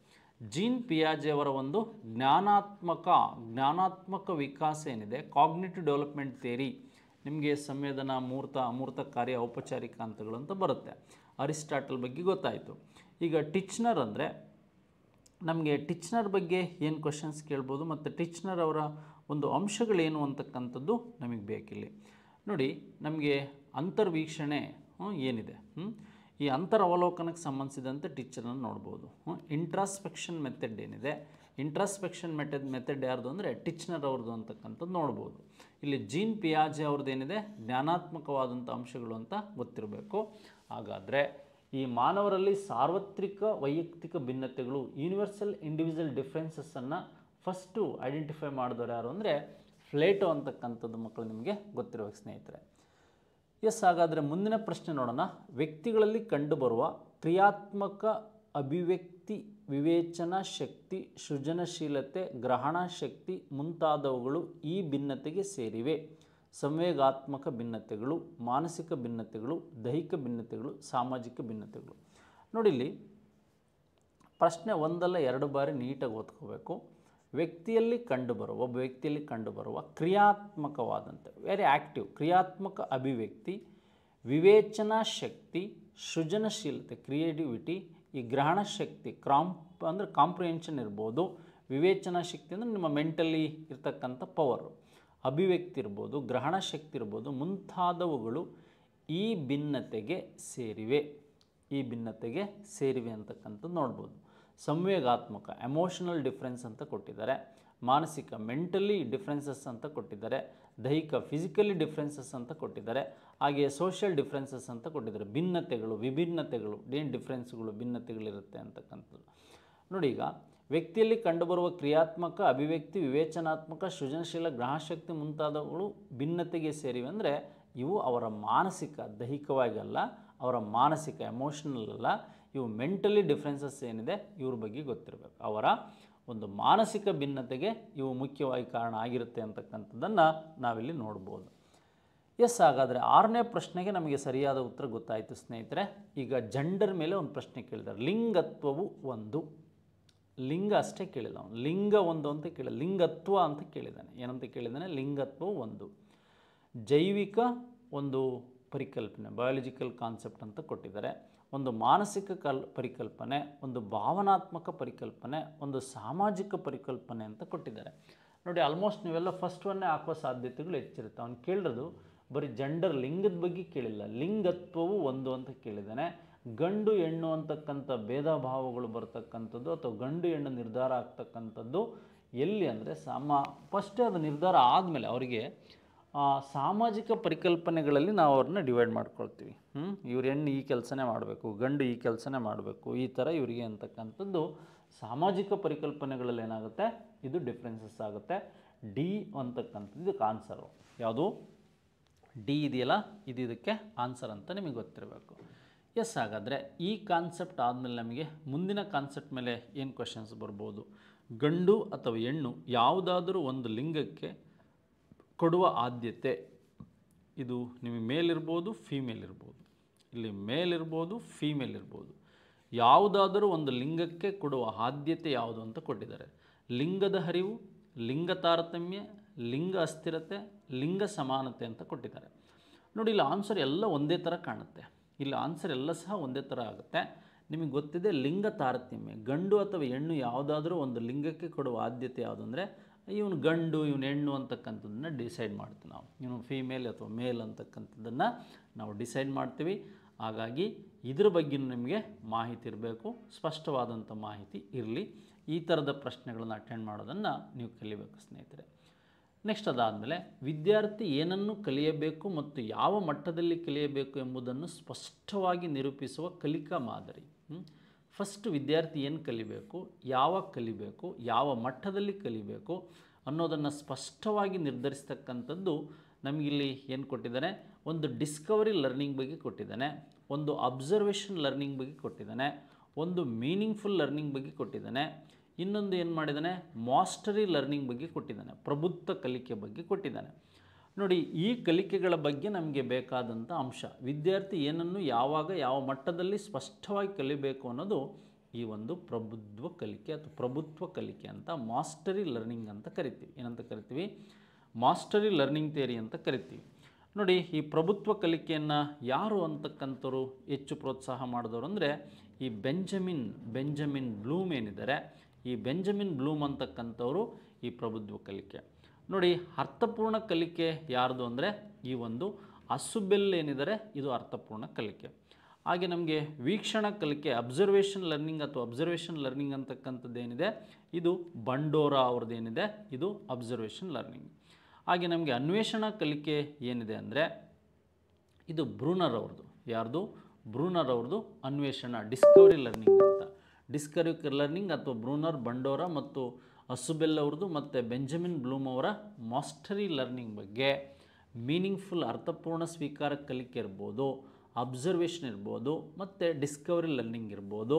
ಜೀನ್ ಪಿಯಾಜೆ ಅವರ ಒಂದು ಜ್ಞಾನಾತ್ಮಕ ವಿಕಾಸ ಏನಿದೆ, ಕಾಗ್ನಿಟಿವ್ ಡೆವಲಪ್ಮೆಂಟ್ ಥಿಯರಿ, ನಿಮಗೆ ಸಂವೇದನಾ, ಅಮೂರ್ತ ಕಾರ್ಯ, ಔಪಚಾರಿಕ ಹಂತಗಳು ಅಂತ ಬರುತ್ತೆ. ಅರಿಸ್ಟಾಟಲ್ ಬಗ್ಗೆ ಗೊತ್ತಾಯಿತು. ಈಗ ಟಿಚ್ನರ್ ಅಂದರೆ ನಮಗೆ ಟಿಚ್ನರ್ ಬಗ್ಗೆ ಏನು ಕ್ವಶನ್ಸ್ ಕೇಳ್ಬೋದು ಮತ್ತು ಟಿಚ್ನರ್ ಅವರ ಒಂದು ಅಂಶಗಳೇನು ಅಂತಕ್ಕಂಥದ್ದು ನಮಗೆ ಬೇಕಿಲ್ಲಿ. ನೋಡಿ, ನಮಗೆ ಅಂತರ್ವೀಕ್ಷಣೆ ಏನಿದೆ, ಈ ಅಂತರವಲೋಕನಕ್ಕೆ ಸಂಬಂಧಿಸಿದಂತೆ ಟಿಚ್ಚರನ್ನು ನೋಡ್ಬೋದು. ಇಂಟ್ರಾಸ್ಪೆಕ್ಷನ್ ಮೆಥಡ್ ಏನಿದೆ, ಇಂಟ್ರಾಸ್ಪೆಕ್ಷನ್ ಮೆಥಡ್ ಯಾರ್ದು ಅಂದರೆ ಟಿಚ್ನರ್ ಅವ್ರದ್ದು ಅಂತಕ್ಕಂಥದ್ದು ನೋಡ್ಬೋದು. ಇಲ್ಲಿ ಜೀನ್ ಪಿಯಾಜೆ ಅವ್ರದ್ದು ಏನಿದೆ, ಜ್ಞಾನಾತ್ಮಕವಾದಂಥ ಅಂಶಗಳು ಅಂತ ಗೊತ್ತಿರಬೇಕು. ಹಾಗಾದರೆ ಈ ಮಾನವರಲ್ಲಿ ಸಾರ್ವತ್ರಿಕ ವೈಯಕ್ತಿಕ ಭಿನ್ನತೆಗಳು, ಯೂನಿವರ್ಸಲ್ ಇಂಡಿವಿಜುವಲ್ ಡಿಫ್ರೆನ್ಸಸ್ಸನ್ನು ಫಸ್ಟು ಐಡೆಂಟಿಫೈ ಮಾಡಿದವರು ಯಾರು ಅಂದರೆ ಪ್ಲೇಟೋ ಅಂತಕ್ಕಂಥದ್ದು ಮಕ್ಕಳು ನಿಮಗೆ ಗೊತ್ತಿರಬೇಕು ಸ್ನೇಹಿತರೆ. ಎಸ್, ಹಾಗಾದರೆ ಮುಂದಿನ ಪ್ರಶ್ನೆ ನೋಡೋಣ. ವ್ಯಕ್ತಿಗಳಲ್ಲಿ ಕಂಡುಬರುವ ಕ್ರಿಯಾತ್ಮಕ ಅಭಿವ್ಯಕ್ತಿ, ವಿವೇಚನಾ ಶಕ್ತಿ, ಸೃಜನಶೀಲತೆ, ಗ್ರಹಣ ಶಕ್ತಿ ಮುಂತಾದವುಗಳು ಈ ಭಿನ್ನತೆಗೆ ಸೇರಿವೆ. ಸಂವೇಗಾತ್ಮಕ ಭಿನ್ನತೆಗಳು, ಮಾನಸಿಕ ಭಿನ್ನತೆಗಳು, ದೈಹಿಕ ಭಿನ್ನತೆಗಳು, ಸಾಮಾಜಿಕ ಭಿನ್ನತೆಗಳು. ನೋಡಿ, ಇಲ್ಲಿ ಪ್ರಶ್ನೆ ಒಂದಲ್ಲ ಎರಡು ಬಾರಿ ನೀಟಾಗಿ ಓದ್ಕೋಬೇಕು. ಒಬ್ಬ ವ್ಯಕ್ತಿಯಲ್ಲಿ ಕಂಡುಬರುವ ಕ್ರಿಯಾತ್ಮಕವಾದಂಥ ವೆರಿ ಆ್ಯಕ್ಟಿವ್ ಕ್ರಿಯಾತ್ಮಕ ಅಭಿವ್ಯಕ್ತಿ, ವಿವೇಚನಾ ಶಕ್ತಿ, ಸೃಜನಶೀಲತೆ ಕ್ರಿಯೇಟಿವಿಟಿ, ಈ ಗ್ರಹಣ ಶಕ್ತಿ ಅಂದರೆ ಕಾಂಪ್ರಿಹೆನ್ಷನ್ ಇರ್ಬೋದು, ವಿವೇಚನಾ ಶಕ್ತಿ ಅಂದರೆ ನಿಮ್ಮ ಮೆಂಟಲಿ ಇರ್ತಕ್ಕಂಥ ಪವರು, ಅಭಿವ್ಯಕ್ತಿ ಇರ್ಬೋದು, ಗ್ರಹಣ ಶಕ್ತಿ ಇರ್ಬೋದು, ಮುಂತಾದವುಗಳು ಈ ಭಿನ್ನತೆಗೆ ಸೇರಿವೆ ಅಂತಕ್ಕಂಥದ್ದು ನೋಡ್ಬೋದು. ಸಂವೇಗಾತ್ಮಕ ಎಮೋಷನಲ್ ಡಿಫ್ರೆನ್ಸ್ ಅಂತ ಕೊಟ್ಟಿದ್ದಾರೆ, ಮಾನಸಿಕ ಮೆಂಟಲಿ ಡಿಫ್ರೆನ್ಸಸ್ ಅಂತ ಕೊಟ್ಟಿದ್ದಾರೆ, ದೈಹಿಕ ಫಿಸಿಕಲಿ ಡಿಫ್ರೆನ್ಸಸ್ ಅಂತ ಕೊಟ್ಟಿದ್ದಾರೆ, ಹಾಗೆಯೇ ಸೋಷಿಯಲ್ ಡಿಫ್ರೆನ್ಸಸ್ ಅಂತ ಕೊಟ್ಟಿದ್ದಾರೆ. ಭಿನ್ನತೆಗಳು, ವಿಭಿನ್ನತೆಗಳು, ಏನು ಡಿಫ್ರೆನ್ಸ್ಗಳು, ಭಿನ್ನತೆಗಳಿರುತ್ತೆ ಅಂತಕ್ಕಂಥದ್ದು. ನೋಡಿ, ಈಗ ವ್ಯಕ್ತಿಯಲ್ಲಿ ಕಂಡುಬರುವ ಕ್ರಿಯಾತ್ಮಕ ಅಭಿವ್ಯಕ್ತಿ, ವಿವೇಚನಾತ್ಮಕ, ಸೃಜನಶೀಲ, ಗ್ರಹಶಕ್ತಿ ಮುಂತಾದವುಗಳು ಭಿನ್ನತೆಗೆ ಸೇರಿವೆ ಅಂದರೆ ಇವು ಅವರ ಮಾನಸಿಕ, ದೈಹಿಕವಾಗಿ ಅಲ್ಲ, ಅವರ ಮಾನಸಿಕ ಎಮೋಷನಲ್ ಅಲ್ಲ, ಇವು ಮೆಂಟಲಿ ಡಿಫ್ರೆನ್ಸಸ್ ಏನಿದೆ ಇವ್ರ ಬಗ್ಗೆ ಗೊತ್ತಿರಬೇಕು. ಅವರ ಒಂದು ಮಾನಸಿಕ ಭಿನ್ನತೆಗೆ ಇವು ಮುಖ್ಯವಾಗಿ ಕಾರಣ ಆಗಿರುತ್ತೆ ಅಂತಕ್ಕಂಥದ್ದನ್ನು ನಾವಿಲ್ಲಿ ನೋಡ್ಬೋದು. ಎಸ್, ಹಾಗಾದರೆ 6ನೇ ಪ್ರಶ್ನೆಗೆ ನಮಗೆ ಸರಿಯಾದ ಉತ್ತರ ಗೊತ್ತಾಯಿತು ಸ್ನೇಹಿತರೆ. ಈಗ ಜೆಂಡರ್ ಮೇಲೆ ಒಂದು ಪ್ರಶ್ನೆ ಕೇಳಿದ್ದಾರೆ. ಲಿಂಗತ್ವವು ಒಂದು, ಲಿಂಗ ಅಷ್ಟೇ ಕೇಳಿಲ್ಲ ಅವನು, ಲಿಂಗ ಒಂದು ಅಂತ ಕೇಳಿಲ್ಲ, ಲಿಂಗತ್ವ ಅಂತ ಕೇಳಿದ್ದಾನೆ. ಏನಂತ ಕೇಳಿದ್ದಾನೆ? ಲಿಂಗತ್ವವು ಒಂದು. ಜೈವಿಕ ಒಂದು ಪರಿಕಲ್ಪನೆ, ಬಯಾಲಜಿಕಲ್ ಕಾನ್ಸೆಪ್ಟ್ ಅಂತ ಕೊಟ್ಟಿದ್ದಾರೆ. ಒಂದು ಮಾನಸಿಕ ಪರಿಕಲ್ಪನೆ, ಒಂದು ಭಾವನಾತ್ಮಕ ಪರಿಕಲ್ಪನೆ, ಒಂದು ಸಾಮಾಜಿಕ ಪರಿಕಲ್ಪನೆ ಅಂತ ಕೊಟ್ಟಿದ್ದಾರೆ. ನೋಡಿ, ಆಲ್ಮೋಸ್ಟ್ ನೀವೆಲ್ಲ ಫಸ್ಟ್ ಒನ್ನೇ ಹಾಕುವ ಸಾಧ್ಯತೆಗಳು ಹೆಚ್ಚಿರುತ್ತೆ. ಅವನು ಕೇಳಿರೋದು ಬರೀ ಜೆಂಡರ್, ಲಿಂಗದ ಬಗ್ಗೆ ಕೇಳಿಲ್ಲ, ಲಿಂಗತ್ವವು ಒಂದು ಅಂತ ಕೇಳಿದ್ದಾನೆ. ಗಂಡು ಹೆಣ್ಣು ಅಂತಕ್ಕಂಥ ಭೇದ ಭಾವಗಳು ಬರ್ತಕ್ಕಂಥದ್ದು ಅಥವಾ ಗಂಡು ಹೆಣ್ಣು ನಿರ್ಧಾರ ಆಗ್ತಕ್ಕಂಥದ್ದು ಎಲ್ಲಿ ಅಂದರೆ ಫಸ್ಟೇ ಅದು ನಿರ್ಧಾರ ಆದಮೇಲೆ ಅವರಿಗೆ ಸಾಮಾಜಿಕ ಪರಿಕಲ್ಪನೆಗಳಲ್ಲಿ ನಾವು ಅವ್ರನ್ನ ಡಿವೈಡ್ ಮಾಡ್ಕೊಳ್ತೀವಿ. ಇವ್ರು ಹೆಣ್ಣು ಈ ಕೆಲಸನೇ ಮಾಡಬೇಕು, ಗಂಡು ಈ ಕೆಲಸನೇ ಮಾಡಬೇಕು, ಈ ಥರ ಇವರಿಗೆ ಅಂತಕ್ಕಂಥದ್ದು ಸಾಮಾಜಿಕ ಪರಿಕಲ್ಪನೆಗಳಲ್ಲಿ ಏನಾಗುತ್ತೆ, ಇದು ಡಿಫ್ರೆನ್ಸಸ್ ಆಗುತ್ತೆ. ಡಿ ಅಂತಕ್ಕಂಥದ್ದು ಇದಕ್ಕೆ ಆನ್ಸರು. ಯಾವುದು? ಡಿ ಇದೆಯಲ್ಲ, ಇದಕ್ಕೆ ಆನ್ಸರ್ ಅಂತ ನಿಮಗೆ ಗೊತ್ತಿರಬೇಕು. ಎಸ್, ಹಾಗಾದರೆ ಈ ಕಾನ್ಸೆಪ್ಟ್ ಆದಮೇಲೆ ನಮಗೆ ಮುಂದಿನ ಕಾನ್ಸೆಪ್ಟ್ ಮೇಲೆ ಏನು ಕ್ವೆಶನ್ಸ್ ಬರ್ಬೋದು? ಗಂಡು ಅಥವಾ ಹೆಣ್ಣು ಯಾವುದಾದ್ರೂ ಒಂದು ಲಿಂಗಕ್ಕೆ ಕೊಡುವ ಆದ್ಯತೆ, ಇದು ನಿಮಗೆ ಮೇಲ್ ಇರ್ಬೋದು, ಫೀಮೇಲ್ ಇರ್ಬೋದು. ಇಲ್ಲಿ ಮೇಲ್ ಇರ್ಬೋದು, ಫೀಮೇಲ್ ಇರ್ಬೋದು. ಯಾವುದಾದರೂ ಒಂದು ಲಿಂಗಕ್ಕೆ ಕೊಡುವ ಆದ್ಯತೆ ಯಾವುದು ಅಂತ ಕೊಟ್ಟಿದ್ದಾರೆ. ಲಿಂಗದ ಹರಿವು, ಲಿಂಗ ತಾರತಮ್ಯ, ಲಿಂಗ ಅಸ್ಥಿರತೆ, ಲಿಂಗ ಸಮಾನತೆ ಅಂತ ಕೊಟ್ಟಿದ್ದಾರೆ. ನೋಡಿ, ಇಲ್ಲಿ ಆನ್ಸರ್ ಎಲ್ಲ ಒಂದೇ ಥರ ಕಾಣುತ್ತೆ. ಇಲ್ಲಿ ಆನ್ಸರ್ ಎಲ್ಲ ಸಹ ಒಂದೇ ಥರ ಆಗುತ್ತೆ. ನಿಮಗೆ ಗೊತ್ತಿದೆ ಲಿಂಗ ತಾರತಮ್ಯ, ಗಂಡು ಅಥವಾ ಹೆಣ್ಣು ಯಾವುದಾದ್ರೂ ಒಂದು ಲಿಂಗಕ್ಕೆ ಕೊಡುವ ಆದ್ಯತೆ ಯಾವುದು ಅಂದರೆ ಇವನು ಗಂಡು, ಇವನು ಹೆಣ್ಣು ಅಂತಕ್ಕಂಥದ್ದನ್ನು ಡಿಸೈಡ್ ಮಾಡ್ತೀವಿ ನಾವು. ಇವನು ಫೀಮೇಲ್ ಅಥವಾ ಮೇಲ್ ಅಂತಕ್ಕಂಥದ್ದನ್ನು ನಾವು ಡಿಸೈಡ್ ಮಾಡ್ತೀವಿ. ಹಾಗಾಗಿ ಇದ್ರ ಬಗ್ಗೆ ನಿಮಗೆ ಮಾಹಿತಿ ಇರಬೇಕು, ಸ್ಪಷ್ಟವಾದಂಥ ಮಾಹಿತಿ ಇರಲಿ. ಈ ಥರದ ಪ್ರಶ್ನೆಗಳನ್ನು ಅಟೆಂಡ್ ಮಾಡೋದನ್ನು ನೀವು ಕಲಿಬೇಕು ಸ್ನೇಹಿತರೆ. ನೆಕ್ಸ್ಟ್ ಅದಾದಮೇಲೆ ವಿದ್ಯಾರ್ಥಿ ಏನನ್ನು ಕಲಿಯಬೇಕು ಮತ್ತು ಯಾವ ಮಟ್ಟದಲ್ಲಿ ಕಲಿಯಬೇಕು ಎಂಬುದನ್ನು ಸ್ಪಷ್ಟವಾಗಿ ನಿರೂಪಿಸುವ ಕಲಿಕಾ ಮಾದರಿ. ಫಸ್ಟ್ ವಿದ್ಯಾರ್ಥಿ ಏನು ಕಲಿಬೇಕು, ಯಾವಾಗ ಕಲಿಬೇಕು, ಯಾವ ಮಟ್ಟದಲ್ಲಿ ಕಲಿಬೇಕು ಅನ್ನೋದನ್ನು ಸ್ಪಷ್ಟವಾಗಿ ನಿರ್ಧರಿಸ್ತಕ್ಕಂಥದ್ದು ನಮಗಿಲ್ಲಿ ಏನು ಕೊಟ್ಟಿದ್ದಾನೆ? ಒಂದು ಡಿಸ್ಕವರಿ ಲರ್ನಿಂಗ್ ಬಗ್ಗೆ ಕೊಟ್ಟಿದ್ದಾನೆ, ಒಂದು ಅಬ್ಸರ್ವೇಷನ್ ಲರ್ನಿಂಗ್ ಬಗ್ಗೆ ಕೊಟ್ಟಿದ್ದಾನೆ, ಒಂದು ಮೀನಿಂಗ್ಫುಲ್ ಲರ್ನಿಂಗ್ ಬಗ್ಗೆ ಕೊಟ್ಟಿದ್ದಾನೆ, ಇನ್ನೊಂದು ಏನು ಮಾಡಿದ್ದಾನೆ? ಮಾಸ್ಟರಿ ಲರ್ನಿಂಗ್ ಬಗ್ಗೆ ಕೊಟ್ಟಿದ್ದಾನೆ, ಪ್ರಭುತ್ವ ಕಲಿಕೆ ಬಗ್ಗೆ ಕೊಟ್ಟಿದ್ದಾನೆ. ನೋಡಿ, ಈ ಕಲಿಕೆಗಳ ಬಗ್ಗೆ ನಮಗೆ ಬೇಕಾದಂಥ ಅಂಶ, ವಿದ್ಯಾರ್ಥಿ ಏನನ್ನು ಯಾವಾಗ ಯಾವ ಮಟ್ಟದಲ್ಲಿ ಸ್ಪಷ್ಟವಾಗಿ ಕಲಿಬೇಕು ಅನ್ನೋದು ಈ ಒಂದು ಪ್ರಭುತ್ವ ಕಲಿಕೆ ಅಥವಾ ಪ್ರಭುತ್ವ ಕಲಿಕೆ ಅಂತ ಮಾಸ್ಟರಿ ಲರ್ನಿಂಗ್ ಅಂತ ಕರಿತೀವಿ. ಏನಂತ ಕರಿತೀವಿ? ಮಾಸ್ಟರಿ ಲರ್ನಿಂಗ್ ಥಿಯರಿ ಅಂತ ಕರಿತೀವಿ. ನೋಡಿ, ಈ ಪ್ರಭುತ್ವ ಕಲಿಕೆಯನ್ನು ಯಾರು ಅಂತಕ್ಕಂಥವ್ರು ಹೆಚ್ಚು ಪ್ರೋತ್ಸಾಹ ಮಾಡಿದವರು ಅಂದರೆ ಈ ಬೆಂಜಮಿನ್ ಬ್ಲೂಮ್ ಏನಿದ್ದಾರೆ, ಈ ಬೆಂಜಮಿನ್ ಬ್ಲೂಮ್ ಅಂತಕ್ಕಂಥವರು ಈ ಪ್ರಭುತ್ವ ಕಲಿಕೆ. ನೋಡಿ, ಅರ್ಥಪೂರ್ಣ ಕಲಿಕೆ ಯಾರ್ದು ಅಂದರೆ ಈ ಒಂದು ಅಸುಬೆಲ್ ಏನಿದ್ದಾರೆ ಇದು ಅರ್ಥಪೂರ್ಣ ಕಲಿಕೆ. ಹಾಗೆ ನಮಗೆ ವೀಕ್ಷಣ ಕಲಿಕೆ ಅಬ್ಸರ್ವೇಷನ್ ಲರ್ನಿಂಗ್ ಅಥವಾ ಅಬ್ಸರ್ವೇಷನ್ ಲರ್ನಿಂಗ್ ಅಂತಕ್ಕಂಥದ್ದು ಏನಿದೆ ಇದು ಬಂಡೋರಾ ಅವ್ರದ್ದೇನಿದೆ ಇದು ಅಬ್ಸರ್ವೇಷನ್ ಲರ್ನಿಂಗ್. ಹಾಗೆ ನಮಗೆ ಅನ್ವೇಷಣಾ ಕಲಿಕೆ ಏನಿದೆ ಅಂದರೆ ಇದು ಬ್ರೂನರ್ ಅವ್ರದ್ದು. ಯಾರ್ದು? ಬ್ರೂನರ್ ಅವ್ರದ್ದು ಅನ್ವೇಷಣಾ ಡಿಸ್ಕವರಿ ಲರ್ನಿಂಗ್ ಅಂತ. ಡಿಸ್ಕವರಿ ಲರ್ನಿಂಗ್ ಅಥವಾ ಬ್ರೂನರ್, ಬಂಡೋರಾ ಮತ್ತು ಅಸುಬೆಲ್ ಅವ್ರದ್ದು ಮತ್ತು ಬೆಂಜಮಿನ್ ಬ್ಲೂಮ್ ಅವರ ಮಾಸ್ಟರಿ ಲರ್ನಿಂಗ್ ಬಗ್ಗೆ ಮೀನಿಂಗ್ಫುಲ್ ಅರ್ಥಪೂರ್ಣ ಸ್ವೀಕಾರ ಕಲಿಕೆ ಇರ್ಬೋದು, ಅಬ್ಸರ್ವೇಷನ್ ಇರ್ಬೋದು ಮತ್ತು ಡಿಸ್ಕವರಿ ಲರ್ನಿಂಗ್ ಇರ್ಬೋದು.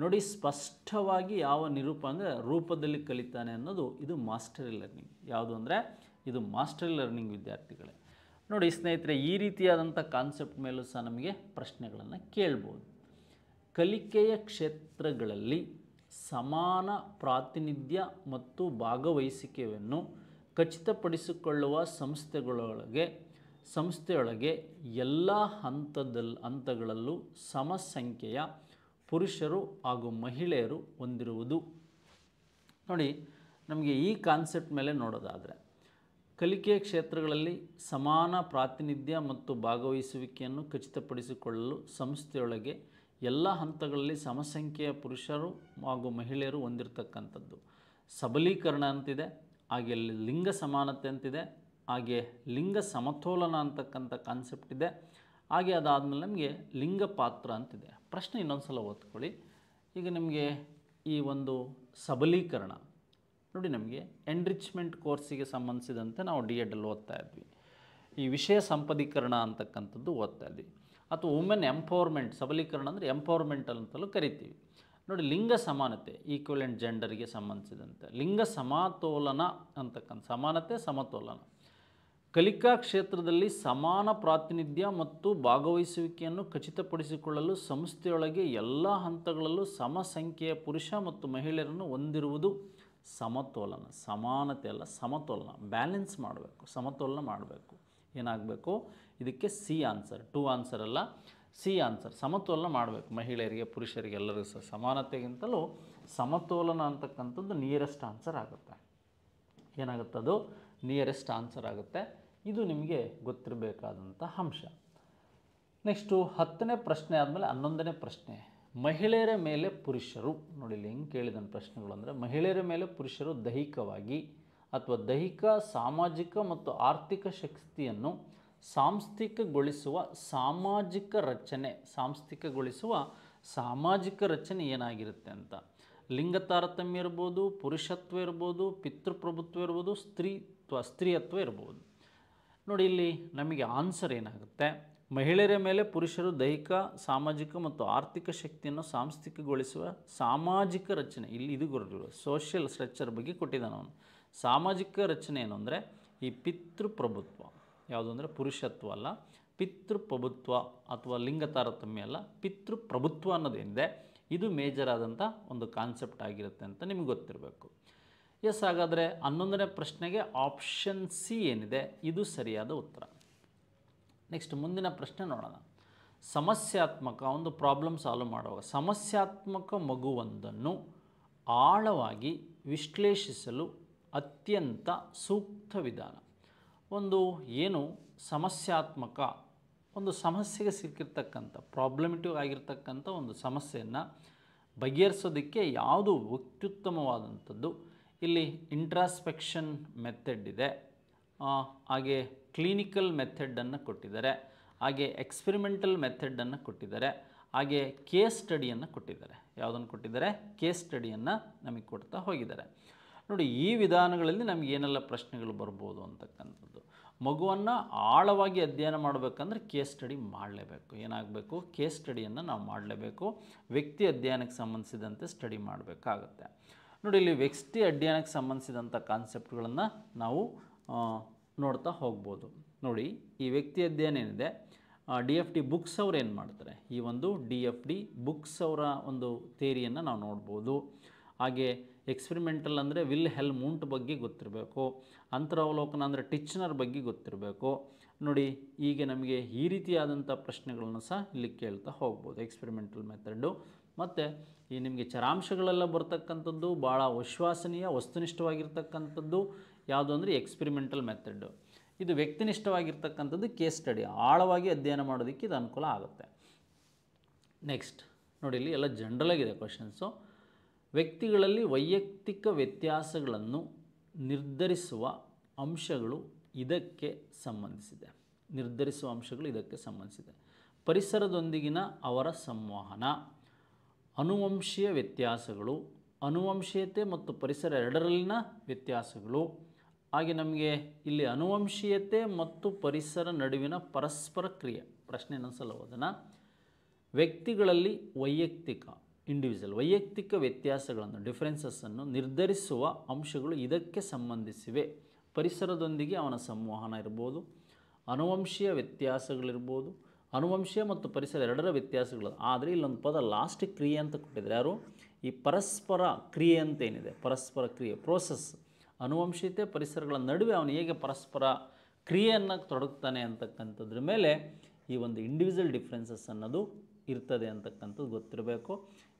ನೋಡಿ, ಸ್ಪಷ್ಟವಾಗಿ ಯಾವ ರೂಪದಲ್ಲಿ ಕಲಿತಾನೆ ಅನ್ನೋದು ಇದು ಮಾಸ್ಟರಿ ಲರ್ನಿಂಗ್. ಯಾವುದು ಅಂದರೆ ಇದು ಮಾಸ್ಟರಿ ಲರ್ನಿಂಗ್ ವಿದ್ಯಾರ್ಥಿಗಳೇ. ನೋಡಿ ಸ್ನೇಹಿತರೆ, ಈ ರೀತಿಯಾದಂಥ ಕಾನ್ಸೆಪ್ಟ್ ಮೇಲೂ ಸಹ ನಮಗೆ ಪ್ರಶ್ನೆಗಳನ್ನು ಕೇಳ್ಬೋದು. ಕಲಿಕೆಯ ಕ್ಷೇತ್ರಗಳಲ್ಲಿ ಸಮಾನ ಪ್ರಾತಿನಿಧ್ಯ ಮತ್ತು ಭಾಗವಹಿಸುವಿಕೆಯನ್ನು ಖಚಿತಪಡಿಸಿಕೊಳ್ಳುವ ಸಂಸ್ಥೆಯೊಳಗೆ ಎಲ್ಲ ಹಂತಗಳಲ್ಲೂ ಸಮಸಂಖ್ಯೆಯ ಪುರುಷರು ಹಾಗೂ ಮಹಿಳೆಯರು ಹೊಂದಿರುವುದು. ನೋಡಿ, ನಮಗೆ ಈ ಕಾನ್ಸೆಪ್ಟ್ ಮೇಲೆ ನೋಡೋದಾದರೆ ಕಲಿಕೆಯ ಕ್ಷೇತ್ರಗಳಲ್ಲಿ ಸಮಾನ ಪ್ರಾತಿನಿಧ್ಯ ಮತ್ತು ಭಾಗವಹಿಸುವಿಕೆಯನ್ನು ಖಚಿತಪಡಿಸಿಕೊಳ್ಳಲು ಸಂಸ್ಥೆಯೊಳಗೆ ಎಲ್ಲ ಹಂತಗಳಲ್ಲಿ ಸಮಸಂಖ್ಯೆಯ ಪುರುಷರು ಹಾಗೂ ಮಹಿಳೆಯರು ಹೊಂದಿರತಕ್ಕಂಥದ್ದು. ಸಬಲೀಕರಣ ಅಂತಿದೆ, ಹಾಗೆ ಲಿಂಗ ಸಮಾನತೆ ಅಂತಿದೆ, ಹಾಗೆ ಲಿಂಗ ಸಮತೋಲನ ಅಂತಕ್ಕಂಥ ಕಾನ್ಸೆಪ್ಟ್ ಇದೆ. ಹಾಗೆ ಅದಾದಮೇಲೆ ನಮಗೆ ಲಿಂಗ ಪಾತ್ರ ಅಂತಿದೆ. ಪ್ರಶ್ನೆ ಇನ್ನೊಂದು ಸಲ ಓದ್ಕೊಳ್ಳಿ. ಈಗ ನಿಮಗೆ ಈ ಒಂದು ಸಬಲೀಕರಣ ನೋಡಿ, ನಮಗೆ ಎನ್ರಿಚ್ಮೆಂಟ್ ಕೋರ್ಸಿಗೆ ಸಂಬಂಧಿಸಿದಂತೆ ನಾವು D.Ed ಓದ್ತಾ ಇದ್ವಿ. ಈ ವಿಷಯ ಸಂಪದೀಕರಣ ಅಂತಕ್ಕಂಥದ್ದು ಓದ್ತಾ ಇದ್ವಿ. ಅಥವಾ ವುಮೆನ್ ಎಂಪವರ್ಮೆಂಟ್, ಸಬಲೀಕರಣ ಅಂದರೆ ಎಂಪವರ್ಮೆಂಟ್ ಅಂತಲೂ ಕರಿತೀವಿ. ನೋಡಿ, ಲಿಂಗ ಸಮಾನತೆ ಈಕ್ವಲೆಂಟ್ ಜೆಂಡರ್ಗೆ ಸಂಬಂಧಿಸಿದಂತೆ ಲಿಂಗ ಸಮತೋಲನ ಅಂತಕ್ಕಂಥ ಸಮಾನತೆ ಸಮತೋಲನ. ಕಲಿಕಾ ಕ್ಷೇತ್ರದಲ್ಲಿ ಸಮಾನ ಪ್ರಾತಿನಿಧ್ಯ ಮತ್ತು ಭಾಗವಹಿಸುವಿಕೆಯನ್ನು ಖಚಿತಪಡಿಸಿಕೊಳ್ಳಲು ಸಂಸ್ಥೆಯೊಳಗೆ ಎಲ್ಲ ಹಂತಗಳಲ್ಲೂ ಸಮಸಂಖ್ಯೆಯ ಪುರುಷ ಮತ್ತು ಮಹಿಳೆಯರನ್ನು ಹೊಂದಿರುವುದು ಸಮತೋಲನ. ಸಮಾನತೆ ಅಲ್ಲ, ಸಮತೋಲನ. ಬ್ಯಾಲೆನ್ಸ್ ಮಾಡಬೇಕು, ಸಮತೋಲನ ಮಾಡಬೇಕು. ಏನಾಗಬೇಕು ಇದಕ್ಕೆ? C answer. 2 ಆನ್ಸರ್ ಅಲ್ಲ, ಸಿ ಆನ್ಸರ್. ಸಮತೋಲನ ಮಾಡಬೇಕು. ಮಹಿಳೆಯರಿಗೆ ಪುರುಷರಿಗೆ ಎಲ್ಲರಿಗೂ ಸಹ ಸಮಾನತೆಗಿಂತಲೂ ಸಮತೋಲನ ಅಂತಕ್ಕಂಥದ್ದು ನಿಯರೆಸ್ಟ್ ಆನ್ಸರ್ ಆಗುತ್ತೆ. ಏನಾಗುತ್ತದು? ನಿಯರೆಸ್ಟ್ ಆನ್ಸರ್ ಆಗುತ್ತೆ. ಇದು ನಿಮಗೆ ಗೊತ್ತಿರಬೇಕಾದಂಥ ಅಂಶ. ನೆಕ್ಸ್ಟು 10ನೇ ಪ್ರಶ್ನೆ ಆದಮೇಲೆ 11ನೇ ಪ್ರಶ್ನೆ, ಮಹಿಳೆಯರ ಮೇಲೆ ಪುರುಷರು. ನೋಡಿ, ಇಲ್ಲಿ ಹೆಂಗೆ ಕೇಳಿದ ಪ್ರಶ್ನೆಗಳು ಅಂದರೆ ಮಹಿಳೆಯರ ಮೇಲೆ ಪುರುಷರು ದೈಹಿಕವಾಗಿ ಅಥವಾ ದೈಹಿಕ, ಸಾಮಾಜಿಕ ಮತ್ತು ಆರ್ಥಿಕ ಶಕ್ತಿಯನ್ನು ಸಾಂಸ್ಥಿಕಗೊಳಿಸುವ ಸಾಮಾಜಿಕ ರಚನೆ ಏನಾಗಿರುತ್ತೆ ಅಂತ. ಲಿಂಗ ತಾರತಮ್ಯ ಇರ್ಬೋದು, ಪುರುಷತ್ವ ಇರ್ಬೋದು, ಪಿತೃಪ್ರಭುತ್ವ ಇರ್ಬೋದು, ಸ್ತ್ರೀಯತ್ವ ಇರ್ಬೋದು. ನೋಡಿ, ಇಲ್ಲಿ ನಮಗೆ ಆನ್ಸರ್ ಏನಾಗುತ್ತೆ? ಮಹಿಳೆಯರ ಮೇಲೆ ಪುರುಷರು ದೈಹಿಕ, ಸಾಮಾಜಿಕ ಮತ್ತು ಆರ್ಥಿಕ ಶಕ್ತಿಯನ್ನು ಸಾಂಸ್ಥಿಕಗೊಳಿಸುವ ಸಾಮಾಜಿಕ ರಚನೆ. ಇಲ್ಲಿ ಇದು ಗೊತ್ತಿರುವ ಸೋಷಿಯಲ್ ಸ್ಟ್ರಕ್ಚರ್ ಬಗ್ಗೆ ಕೊಟ್ಟಿದ್ದಾನೆ ಅವನು. ಸಾಮಾಜಿಕ ರಚನೆ ಏನು ಅಂದರೆ ಈ ಪಿತೃಪ್ರಭುತ್ವ. ಯಾವುದು ಅಂದರೆ ಪುರುಷತ್ವ ಅಲ್ಲ, ಪಿತೃಪ್ರಭುತ್ವ ಅಥವಾ ಲಿಂಗ ತಾರತಮ್ಯ ಅಲ್ಲ, ಪಿತೃಪ್ರಭುತ್ವ ಅನ್ನೋದೇನಿದೆ ಇದು ಮೇಜರ್ ಆದಂಥ ಒಂದು ಕಾನ್ಸೆಪ್ಟ್ ಆಗಿರುತ್ತೆ ಅಂತ ನಿಮಗೆ ಗೊತ್ತಿರಬೇಕು. ಎಸ್, ಹಾಗಾದರೆ 11ನೇ ಪ್ರಶ್ನೆಗೆ ಆಪ್ಷನ್ ಸಿ ಏನಿದೆ ಇದು ಸರಿಯಾದ ಉತ್ತರ. ನೆಕ್ಸ್ಟ್ ಮುಂದಿನ ಪ್ರಶ್ನೆ ನೋಡೋಣ. ಸಮಸ್ಯಾತ್ಮಕ ಒಂದು ಪ್ರಾಬ್ಲಮ್ ಸಾಲ್ವ್ ಮಾಡುವಾಗ ಸಮಸ್ಯಾತ್ಮಕ ಮಗುವೊಂದನ್ನು ಆಳವಾಗಿ ವಿಶ್ಲೇಷಿಸಲು ಅತ್ಯಂತ ಸೂಕ್ತ ವಿಧಾನ. ಒಂದು ಏನು ಸಮಸ್ಯಾತ್ಮಕ ಒಂದು ಸಮಸ್ಯೆಗೆ ಸಿಕ್ಕಿರ್ತಕ್ಕಂಥ ಪ್ರಾಬ್ಲಮೆಟಿವ್ ಆಗಿರ್ತಕ್ಕಂಥ ಒಂದು ಸಮಸ್ಯೆಯನ್ನು ಬಗೆಹರಿಸೋದಕ್ಕೆ ಯಾವುದು ಅತ್ಯುತ್ತಮವಾದಂಥದ್ದು? ಇಲ್ಲಿ ಇಂಟ್ರಾಸ್ಪೆಕ್ಷನ್ ಮೆಥಡ್ ಇದೆ, ಹಾಗೆ ಕ್ಲಿನಿಕಲ್ ಮೆಥಡನ್ನು ಕೊಟ್ಟಿದ್ದಾರೆ, ಹಾಗೆ ಎಕ್ಸ್ಪೆರಿಮೆಂಟಲ್ ಮೆಥಡನ್ನು ಕೊಟ್ಟಿದ್ದಾರೆ, ಹಾಗೆ ಕೇಸ್ ಸ್ಟಡಿಯನ್ನು ಕೊಟ್ಟಿದ್ದಾರೆ. ಯಾವುದನ್ನು ಕೊಟ್ಟಿದ್ದಾರೆ? ಕೇಸ್ ಸ್ಟಡಿಯನ್ನು ನಮಗೆ ಕೊಡ್ತಾ ಹೋಗಿದ್ದಾರೆ. ನೋಡಿ, ಈ ವಿಧಾನಗಳಲ್ಲಿ ನಮಗೆ ಏನೆಲ್ಲ ಪ್ರಶ್ನೆಗಳು ಬರ್ಬೋದು ಅಂತಕ್ಕಂಥದ್ದು. ಮಗುವನ್ನು ಆಳವಾಗಿ ಅಧ್ಯಯನ ಮಾಡಬೇಕಂದ್ರೆ ಕೇಸ್ ಸ್ಟಡಿ ಮಾಡಲೇಬೇಕು. ಏನಾಗಬೇಕು? ಕೇಸ್ ಸ್ಟಡಿಯನ್ನು ನಾವು ಮಾಡಲೇಬೇಕು. ವ್ಯಕ್ತಿ ಅಧ್ಯಯನಕ್ಕೆ ಸಂಬಂಧಿಸಿದಂತೆ ಸ್ಟಡಿ ಮಾಡಬೇಕಾಗತ್ತೆ. ನೋಡಿ, ಇಲ್ಲಿ ವ್ಯಕ್ತಿ ಅಧ್ಯಯನಕ್ಕೆ ಸಂಬಂಧಿಸಿದಂಥ ಕಾನ್ಸೆಪ್ಟ್ಗಳನ್ನು ನಾವು ನೋಡ್ತಾ ಹೋಗ್ಬೋದು. ನೋಡಿ, ಈ ವ್ಯಕ್ತಿ ಅಧ್ಯಯನ ಏನಿದೆ DFD ಬುಕ್ಸ್ ಅವ್ರು ಏನು ಮಾಡ್ತಾರೆ? ಈ ಒಂದು DFD ಬುಕ್ಸ್ ಅವರ ಒಂದು ಥಿಯರಿಯನ್ನು ನಾವು ನೋಡ್ಬೋದು. ಹಾಗೆ ಎಕ್ಸ್ಪೆರಿಮೆಂಟಲ್ ಅಂದರೆ ವಿಲ್ಹೆಲ್ಮ್ ಬಗ್ಗೆ ಗೊತ್ತಿರಬೇಕು. ಅಂತರಾವಲೋಕನ ಅಂದರೆ ಟಿಚ್ನರ್ ಬಗ್ಗೆ ಗೊತ್ತಿರಬೇಕು. ನೋಡಿ, ಈಗ ನಮಗೆ ಈ ರೀತಿಯಾದಂಥ ಪ್ರಶ್ನೆಗಳನ್ನು ಸಹ ಇಲ್ಲಿ ಕೇಳ್ತಾ ಹೋಗ್ಬೋದು. ಎಕ್ಸ್ಪೆರಿಮೆಂಟಲ್ ಮೆಥಡು ಮತ್ತು ಈ ನಿಮಗೆ ಚರಾಂಶಗಳೆಲ್ಲ ಬರ್ತಕ್ಕಂಥದ್ದು ಭಾಳ ವಿಶ್ವಾಸನೀಯ ವಸ್ತುನಿಷ್ಠವಾಗಿರ್ತಕ್ಕಂಥದ್ದು ಯಾವುದು ಅಂದರೆ ಎಕ್ಸ್ಪೆರಿಮೆಂಟಲ್ ಮೆಥಡ್. ಇದು ವ್ಯಕ್ತಿನಿಷ್ಠವಾಗಿರ್ತಕ್ಕಂಥದ್ದು ಕೇಸ್ ಸ್ಟಡಿ, ಆಳವಾಗಿ ಅಧ್ಯಯನ ಮಾಡೋದಕ್ಕೆ ಇದು ಅನುಕೂಲ ಆಗುತ್ತೆ. ನೆಕ್ಸ್ಟ್ ನೋಡಿ, ಇಲ್ಲಿ ಎಲ್ಲ ಜನರಲಾಗಿದೆ ಕ್ವಶನ್ಸು. ವ್ಯಕ್ತಿಗಳಲ್ಲಿ ವೈಯಕ್ತಿಕ ವ್ಯತ್ಯಾಸಗಳನ್ನು ನಿರ್ಧರಿಸುವ ಅಂಶಗಳು ಇದಕ್ಕೆ ಸಂಬಂಧಿಸಿದೆ. ಪರಿಸರದೊಂದಿಗಿನ ಅವರ ಸಂವಹನ, ಅನುವಂಶೀಯ ವ್ಯತ್ಯಾಸಗಳು, ಅನುವಂಶೀಯತೆ ಮತ್ತು ಪರಿಸರ ಎರಡರಲ್ಲಿನ ವ್ಯತ್ಯಾಸಗಳು. ಹಾಗೆ ನಮಗೆ ಇಲ್ಲಿ ಅನುವಂಶೀಯತೆ ಮತ್ತು ಪರಿಸರ ನಡುವಿನ ಪರಸ್ಪರ ಕ್ರಿಯೆ ಪ್ರಶ್ನೆ ಇನ್ನೊಂದ್ಸಲ ಓದೋಣ. ವ್ಯಕ್ತಿಗಳಲ್ಲಿ ವೈಯಕ್ತಿಕ ವ್ಯತ್ಯಾಸಗಳನ್ನು ಡಿಫರೆನ್ಸಸ್ಸನ್ನು ನಿರ್ಧರಿಸುವ ಅಂಶಗಳು ಇದಕ್ಕೆ ಸಂಬಂಧಿಸಿವೆ. ಪರಿಸರದೊಂದಿಗೆ ಅವನ ಸಂವಹನ ಇರ್ಬೋದು, ಅನುವಂಶೀಯ ವ್ಯತ್ಯಾಸಗಳಿರ್ಬೋದು, ಅನುವಂಶೀಯ ಮತ್ತು ಪರಿಸರ ಎರಡರ ವ್ಯತ್ಯಾಸಗಳು. ಆದರೆ ಇಲ್ಲೊಂದು ಪದ ಲಾಸ್ಟ್ ಕ್ರಿಯೆ ಅಂತ ಕೊಟ್ಟಿದ್ದಾರೆ. ಯಾರು? ಈ ಪರಸ್ಪರ ಕ್ರಿಯೆ ಅಂತ ಏನಿದೆ, ಪರಸ್ಪರ ಕ್ರಿಯೆ ಪ್ರೋಸೆಸ್, ಅನುವಂಶೀಯತೆ ಪರಿಸರಗಳ ನಡುವೆ ಅವನು ಹೇಗೆ ಪರಸ್ಪರ ಕ್ರಿಯೆಯನ್ನು ತೊಡಗ್ತಾನೆ ಅಂತಕ್ಕಂಥದ್ರ ಮೇಲೆ ಈ ಒಂದು ಇಂಡಿವಿಜುವಲ್ ಡಿಫ್ರೆನ್ಸಸ್ ಅನ್ನೋದು ಇರ್ತದೆ ಅಂತಕ್ಕಂಥದ್ದು ಗೊತ್ತಿರಬೇಕು.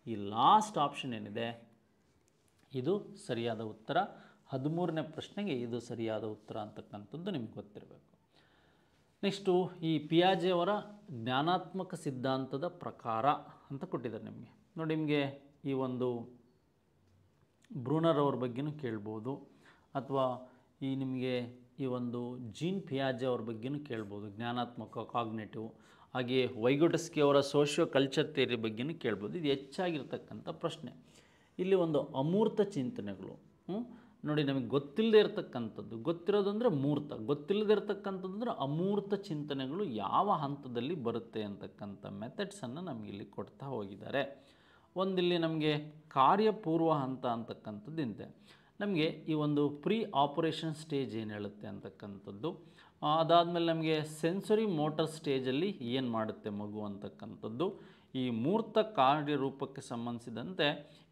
ಈ ಲಾಸ್ಟ್ ಆಪ್ಷನ್ ಏನಿದೆ ಇದು ಸರಿಯಾದ ಉತ್ತರ. 13ನೇ ಪ್ರಶ್ನೆಗೆ ಇದು ಸರಿಯಾದ ಉತ್ತರ ಅಂತಕ್ಕಂಥದ್ದು ನಿಮ್ಗೆ ಗೊತ್ತಿರಬೇಕು. ನೆಕ್ಸ್ಟು ಈ ಪಿಯಾಜೆ ಅವರ ಜ್ಞಾನಾತ್ಮಕ ಸಿದ್ಧಾಂತದ ಪ್ರಕಾರ ಅಂತ ಕೊಟ್ಟಿದ್ದಾರೆ ನಿಮಗೆ. ನೋಡಿ, ನಿಮಗೆ ಈ ಒಂದು ಬ್ರೂನರ್ ಅವ್ರ ಬಗ್ಗೆನೂ ಕೇಳ್ಬೋದು, ಅಥವಾ ಈ ನಿಮಗೆ ಈ ಒಂದು ಜೀನ್ ಪಿಯಾಜೆ ಅವ್ರ ಬಗ್ಗೆನೂ ಕೇಳ್ಬೋದು, ಜ್ಞಾನಾತ್ಮಕ ಕಾಗ್ನೇಟಿವ್. ಹಾಗೆಯೇ ವೈಗೊಟಸ್ಕಿ ಅವರ ಸೋಷಿಯೋ ಕಲ್ಚರ್ ಥಿಯರಿ ಬಗ್ಗೆನೂ ಕೇಳ್ಬೋದು. ಇದು ಹೆಚ್ಚಾಗಿರ್ತಕ್ಕಂಥ ಪ್ರಶ್ನೆ. ಇಲ್ಲಿ ಒಂದು ಅಮೂರ್ತ ಚಿಂತನೆಗಳು. ನೋಡಿ, ನಮಗೆ ಗೊತ್ತಿಲ್ಲದೆ ಇರತಕ್ಕಂಥದ್ದು, ಗೊತ್ತಿರೋದು ಅಂದರೆ ಮೂರ್ತ, ಗೊತ್ತಿಲ್ಲದೆ ಇರತಕ್ಕಂಥದ್ದು ಅಂದರೆ ಅಮೂರ್ತ ಚಿಂತನೆಗಳು ಯಾವ ಹಂತದಲ್ಲಿ ಬರುತ್ತೆ ಅಂತಕ್ಕಂಥ ಮೆಥಡ್ಸನ್ನು ನಮಗಿಲ್ಲಿ ಕೊಡ್ತಾ ಹೋಗಿದ್ದಾರೆ. ಒಂದಿಲ್ಲಿ ನಮಗೆ ಕಾರ್ಯಪೂರ್ವ ಹಂತ ಅಂತಕ್ಕಂಥದ್ದು ಇದೆ. ನಮಗೆ ಈ ಒಂದು ಪ್ರೀ ಆಪರೇಷನ್ ಸ್ಟೇಜ್ ಏನು ಹೇಳುತ್ತೆ ಅಂತಕ್ಕಂಥದ್ದು, ಅದಾದಮೇಲೆ ನಮಗೆ ಸೆನ್ಸರಿ ಮೋಟರ್ ಸ್ಟೇಜಲ್ಲಿ ಏನು ಮಾಡುತ್ತೆ ಮಗು ಅಂತಕ್ಕಂಥದ್ದು, ಈ ಮೂರ್ತ ಕಾರ್ಯರೂಪಕ್ಕೆ ಸಂಬಂಧಿಸಿದಂತೆ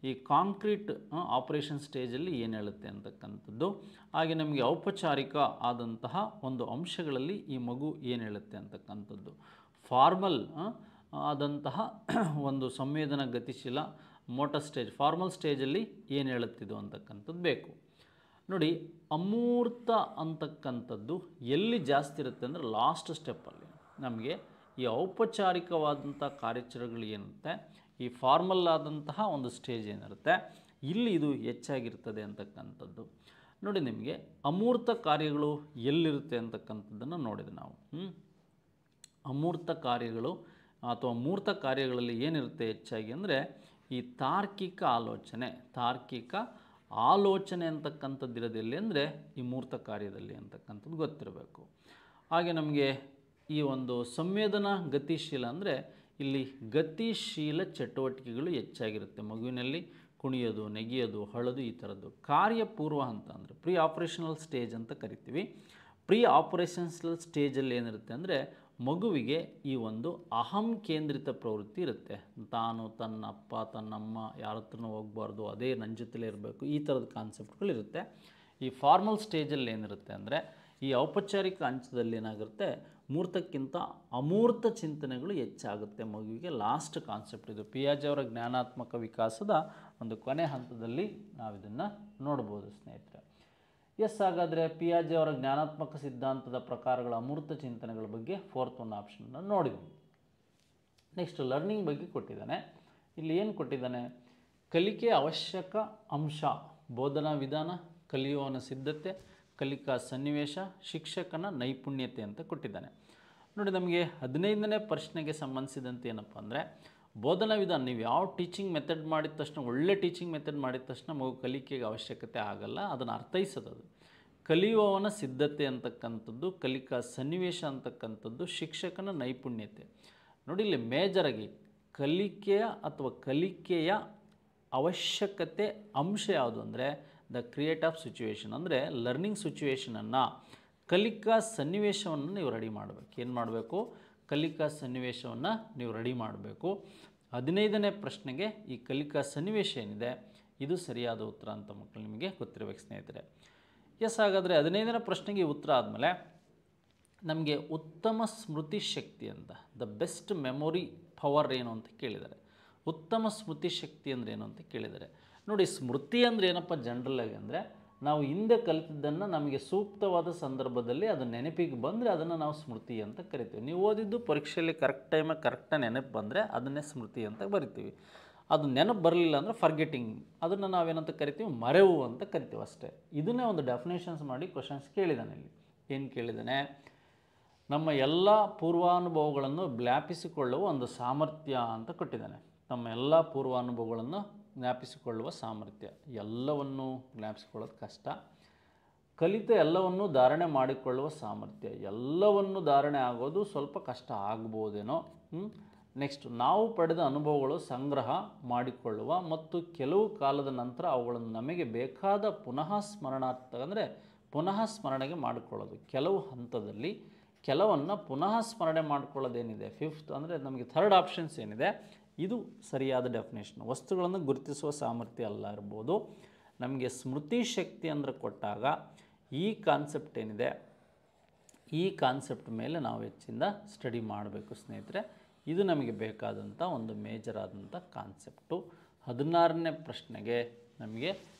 ಈ ಕಾಂಕ್ರೀಟ್ ಆಪರೇಷನ್ ಸ್ಟೇಜಲ್ಲಿ ಏನು ಹೇಳುತ್ತೆ ಅಂತಕ್ಕಂಥದ್ದು, ಹಾಗೆ ನಮಗೆ ಔಪಚಾರಿಕ ಆದಂತಹ ಒಂದು ಅಂಶಗಳಲ್ಲಿ ಈ ಮಗು ಏನು ಹೇಳುತ್ತೆ ಅಂತಕ್ಕಂಥದ್ದು, ಫಾರ್ಮಲ್ ಆದಂತಹ ಒಂದು ಸಂವೇದನಾ ಗತಿಶೀಲ ಮೋಟರ್ ಸ್ಟೇಜ್, ಫಾರ್ಮಲ್ ಸ್ಟೇಜಲ್ಲಿ ಏನು ಹೇಳುತ್ತಿದ್ದು ಅಂತಕ್ಕಂಥದ್ದು ಬೇಕು. ನೋಡಿ, ಅಮೂರ್ತ ಅಂತಕ್ಕಂಥದ್ದು ಎಲ್ಲಿ ಜಾಸ್ತಿ ಇರುತ್ತೆ ಅಂದರೆ ಲಾಸ್ಟ್ ಸ್ಟೆಪ್ಪಲ್ಲಿ. ನಮಗೆ ಈ ಔಪಚಾರಿಕವಾದಂಥ ಕಾರ್ಯಾಚರಣೆಗಳು ಏನಿರುತ್ತೆ, ಈ ಫಾರ್ಮಲ್ ಆದಂತಹ ಒಂದು ಸ್ಟೇಜ್ ಏನಿರುತ್ತೆ, ಇಲ್ಲಿ ಇದು ಹೆಚ್ಚಾಗಿರ್ತದೆ ಅಂತಕ್ಕಂಥದ್ದು. ನೋಡಿ, ನಿಮಗೆ ಅಮೂರ್ತ ಕಾರ್ಯಗಳು ಎಲ್ಲಿರುತ್ತೆ ಅಂತಕ್ಕಂಥದ್ದನ್ನು ನೋಡಿದೆ ನಾವು. ಅಮೂರ್ತ ಕಾರ್ಯಗಳು ಅಥವಾ ಮೂರ್ತ ಕಾರ್ಯಗಳಲ್ಲಿ ಏನಿರುತ್ತೆ ಹೆಚ್ಚಾಗಿ ಅಂದರೆ ಈ ತಾರ್ಕಿಕ ಆಲೋಚನೆ ಅಂತಕ್ಕಂಥದ್ದು ಇರೋದಿಲ್ಲ ಅಂದರೆ ಈ ಮೂರ್ತ ಕಾರ್ಯದಲ್ಲಿ ಅಂತಕ್ಕಂಥದ್ದು ಗೊತ್ತಿರಬೇಕು. ಹಾಗೆ ನಮಗೆ ಈ ಒಂದು ಸಂವೇದನಾ ಗತಿಶೀಲ ಅಂದರೆ ಇಲ್ಲಿ ಗತಿಶೀಲ ಚಟುವಟಿಕೆಗಳು ಹೆಚ್ಚಾಗಿರುತ್ತೆ ಮಗುವಿನಲ್ಲಿ, ಕುಣಿಯೋದು, ನೆಗೆಯೋದು, ಅಳೋದು, ಈ ಥರದ್ದು. ಕಾರ್ಯಪೂರ್ವ ಹಂತ ಅಂದರೆ ಪ್ರೀ ಆಪರೇಷನಲ್ ಸ್ಟೇಜ್ ಅಂತ ಕರಿತೀವಿ. ಪ್ರೀ ಆಪರೇಷನಲ್ ಸ್ಟೇಜಲ್ಲಿ ಏನಿರುತ್ತೆ ಅಂದರೆ ಮಗುವಿಗೆ ಈ ಒಂದು ಅಹಂ ಕೇಂದ್ರಿತ ಪ್ರವೃತ್ತಿ ಇರುತ್ತೆ. ತಾನು, ತನ್ನ ಅಪ್ಪ, ತನ್ನಮ್ಮ ಯಾರ ಹತ್ರನೂ ಹೋಗಬಾರ್ದು, ಅದೇ ನನ್ನ ಜೊತೆಲೇ ಇರಬೇಕು, ಈ ಥರದ ಕಾನ್ಸೆಪ್ಟ್ಗಳಿರುತ್ತೆ. ಈ ಫಾರ್ಮಲ್ ಸ್ಟೇಜಲ್ಲಿ ಏನಿರುತ್ತೆ ಅಂದರೆ ಈ ಔಪಚಾರಿಕ ಹಂತದಲ್ಲಿ ಏನಾಗುತ್ತೆ, ಮೂರ್ತಕ್ಕಿಂತ ಅಮೂರ್ತ ಚಿಂತನೆಗಳು ಹೆಚ್ಚಾಗುತ್ತೆ ಮಗುವಿಗೆ. ಲಾಸ್ಟ್ ಕಾನ್ಸೆಪ್ಟ್ ಇದು. ಪಿಯಾಜೆ ಅವರ ಜ್ಞಾನಾತ್ಮಕ ವಿಕಾಸದ ಒಂದು ಕೊನೆ ಹಂತದಲ್ಲಿ ನಾವಿದನ್ನು ನೋಡ್ಬೋದು ಸ್ನೇಹಿತರೆ. ಹಾಗಾದರೆ ಪಿಯಾಜೆ ಅವರ ಜ್ಞಾನಾತ್ಮಕ ಸಿದ್ಧಾಂತದ ಪ್ರಕಾರಗಳ ಅಮೂರ್ತ ಚಿಂತನೆಗಳ ಬಗ್ಗೆ 4th ಒಂದು ಆಪ್ಷನ್ನ ನೋಡಿದ್ವಿ. ನೆಕ್ಸ್ಟ್ ಲರ್ನಿಂಗ್ ಬಗ್ಗೆ ಕೊಟ್ಟಿದ್ದಾನೆ. ಇಲ್ಲಿ ಏನು ಕೊಟ್ಟಿದ್ದಾನೆ, ಕಲಿಕೆ ಅವಶ್ಯಕ ಅಂಶ, ಬೋಧನಾ ವಿಧಾನ, ಕಲಿಯುವವನ ಸಿದ್ಧತೆ, ಕಲಿಕಾ ಸನ್ನಿವೇಶ, ಶಿಕ್ಷಕನ ನೈಪುಣ್ಯತೆ ಅಂತ ಕೊಟ್ಟಿದ್ದಾನೆ. ನೋಡಿ, ನಮಗೆ 15ನೇ ಪ್ರಶ್ನೆಗೆ ಸಂಬಂಧಿಸಿದಂತೆ ಏನಪ್ಪ ಅಂದರೆ ಬೋಧನಾ ವಿಧಾನ. ನೀವು ಯಾವ ಟೀಚಿಂಗ್ ಮೆಥಡ್ ಮಾಡಿದ ತಕ್ಷಣ, ಒಳ್ಳೆ ಟೀಚಿಂಗ್ ಮೆಥಡ್ ಮಾಡಿದ ತಕ್ಷಣ ಮಗು ಕಲಿಕೆಗೆ ಅವಶ್ಯಕತೆ ಆಗಲ್ಲ, ಅದನ್ನು ಅರ್ಥೈಸೋದು. ಕಲಿಯುವವನ ಸಿದ್ಧತೆ ಅಂತಕ್ಕಂಥದ್ದು, ಕಲಿಕಾ ಸನ್ನಿವೇಶ ಅಂತಕ್ಕಂಥದ್ದು, ಶಿಕ್ಷಕನ ನೈಪುಣ್ಯತೆ. ನೋಡಿ, ಇಲ್ಲಿ ಮೇಜರಾಗಿ ಕಲಿಕೆಯ ಅವಶ್ಯಕತೆ ಅಂಶ ಯಾವುದು ಅಂದರೆ ದ ಕ್ರಿಯೇಟ್ ಆಫ್ ಸಿಚುವೇಶನ್. ಅಂದರೆ ಲರ್ನಿಂಗ್ ಸಿಚುವೇಶನನ್ನು, ಕಲಿಕಾ ಸನ್ನಿವೇಶವನ್ನು ನೀವು ರೆಡಿ ಮಾಡಬೇಕು. ಏನು ಮಾಡಬೇಕು? ಕಲಿಕಾ ಸನ್ನಿವೇಶವನ್ನು ನೀವು ರೆಡಿ ಮಾಡಬೇಕು. 15ನೇ ಪ್ರಶ್ನೆಗೆ ಈ ಕಲಿಕಾ ಸನ್ನಿವೇಶ ಏನಿದೆ ಇದು ಸರಿಯಾದ ಉತ್ತರ ಅಂತ ಮಕ್ಕಳು ನಿಮಗೆ ಗೊತ್ತಿರಬೇಕು ಸ್ನೇಹಿತರೆ. ಹಾಗಾದರೆ 15ನೇ ಪ್ರಶ್ನೆಗೆ ಉತ್ತರ ಆದಮೇಲೆ ನಮಗೆ ಉತ್ತಮ ಸ್ಮೃತಿ ಶಕ್ತಿ ಅಂತ, ದ ಬೆಸ್ಟ್ ಮೆಮೊರಿ ಪವರ್ ಏನು ಅಂತ ಕೇಳಿದ್ದಾರೆ. ಉತ್ತಮ ಸ್ಮೃತಿ ಶಕ್ತಿ ಅಂದರೆ ಏನು ಅಂತ ಕೇಳಿದ್ದಾರೆ. ನೋಡಿ, ಸ್ಮೃತಿ ಅಂದರೆ ಏನಪ್ಪ ಜನರಲ್ ಆಗಿ ಅಂದರೆ, ನಾವು ಹಿಂದೆ ಕಲಿತಿದ್ದನ್ನು ನಮಗೆ ಸೂಕ್ತವಾದ ಸಂದರ್ಭದಲ್ಲಿ ಅದು ನೆನಪಿಗೆ ಬಂದರೆ ಅದನ್ನು ನಾವು ಸ್ಮೃತಿ ಅಂತ ಕರಿತೀವಿ. ನೀವು ಓದಿದ್ದು ಪರೀಕ್ಷೆಯಲ್ಲಿ ಕರೆಕ್ಟ್ ಟೈಮಾಗಿ ಕರೆಕ್ಟಾಗಿ ನೆನಪು ಬಂದರೆ ಅದನ್ನೇ ಸ್ಮೃತಿ ಅಂತ ಬರಿತೀವಿ. ಅದು ನೆನಪು ಬರಲಿಲ್ಲ ಅಂದರೆ ಫರ್ಗೆಟಿಂಗ್, ಅದನ್ನು ನಾವೇನಂತ ಕರಿತೀವಿ, ಮರೆವು ಅಂತ ಕರಿತೀವಿ ಅಷ್ಟೇ. ಇದನ್ನೇ ಒಂದು ಡೆಫಿನೇಷನ್ಸ್ ಮಾಡಿ ಕ್ವಶನ್ಸ್ ಕೇಳಿದ್ದಾನೆ. ಇಲ್ಲಿ ಏನು ಕೇಳಿದ್ದಾನೆ, ನಮ್ಮ ಎಲ್ಲ ಪೂರ್ವಾನುಭವಗಳನ್ನು ಜ್ಞಾಪಿಸಿಕೊಳ್ಳುವ ಒಂದು ಸಾಮರ್ಥ್ಯ ಅಂತ ಕೊಟ್ಟಿದ್ದಾನೆ. ನಮ್ಮ ಎಲ್ಲ ಪೂರ್ವಾನುಭವಗಳನ್ನು ಜ್ಞಾಪಿಸಿಕೊಳ್ಳುವ ಸಾಮರ್ಥ್ಯ. ಎಲ್ಲವನ್ನು ಜ್ಞಾಪಿಸಿಕೊಳ್ಳೋದು ಕಷ್ಟ. ಕಲಿತ ಎಲ್ಲವನ್ನು ಧಾರಣೆ ಮಾಡಿಕೊಳ್ಳುವ ಸಾಮರ್ಥ್ಯ. ಎಲ್ಲವನ್ನು ಧಾರಣೆ ಆಗೋದು ಸ್ವಲ್ಪ ಕಷ್ಟ ಆಗ್ಬೋದೇನೋ. ನೆಕ್ಸ್ಟ್, ನಾವು ಪಡೆದ ಅನುಭವಗಳು ಸಂಗ್ರಹ ಮಾಡಿಕೊಳ್ಳುವ ಮತ್ತು ಕೆಲವು ಕಾಲದ ನಂತರ ಅವುಗಳನ್ನು ನಮಗೆ ಬೇಕಾದ ಪುನಃ ಸ್ಮರಣಾರ್ಥ ಅಂದರೆ ಪುನಃ ಸ್ಮರಣೆಗೆ ಮಾಡಿಕೊಳ್ಳೋದು. ಕೆಲವು ಹಂತದಲ್ಲಿ ಕೆಲವನ್ನು ಪುನಃ ಸ್ಮರಣೆ ಮಾಡಿಕೊಳ್ಳೋದೇನಿದೆ, ಫಿಫ್ತ್ ಅಂದರೆ ನಮಗೆ ಥರ್ಡ್ ಆಪ್ಷನ್ಸ್ ಏನಿದೆ, ಇದು ಸರಿಯಾದ ಡೆಫಿನೇಷನ್. ವಸ್ತುಗಳನ್ನು ಗುರುತಿಸುವ ಸಾಮರ್ಥ್ಯ ಅಲ್ಲ ಇರ್ಬೋದು. ನಮಗೆ ಸ್ಮೃತಿ ಶಕ್ತಿ ಅಂದರೆ ಕೊಟ್ಟಾಗ ಈ ಕಾನ್ಸೆಪ್ಟ್ ಏನಿದೆ, ಈ ಕಾನ್ಸೆಪ್ಟ್ ಮೇಲೆ ನಾವು ಹೆಚ್ಚಿಂದ ಸ್ಟಡಿ ಮಾಡಬೇಕು ಸ್ನೇಹಿತರೆ. ಇದು ನಮಗೆ ಬೇಕಾದಂಥ ಒಂದು ಮೇಜರ್ ಆದಂಥ ಕಾನ್ಸೆಪ್ಟು. 16ನೇ ಪ್ರಶ್ನೆಗೆ ನಮಗೆ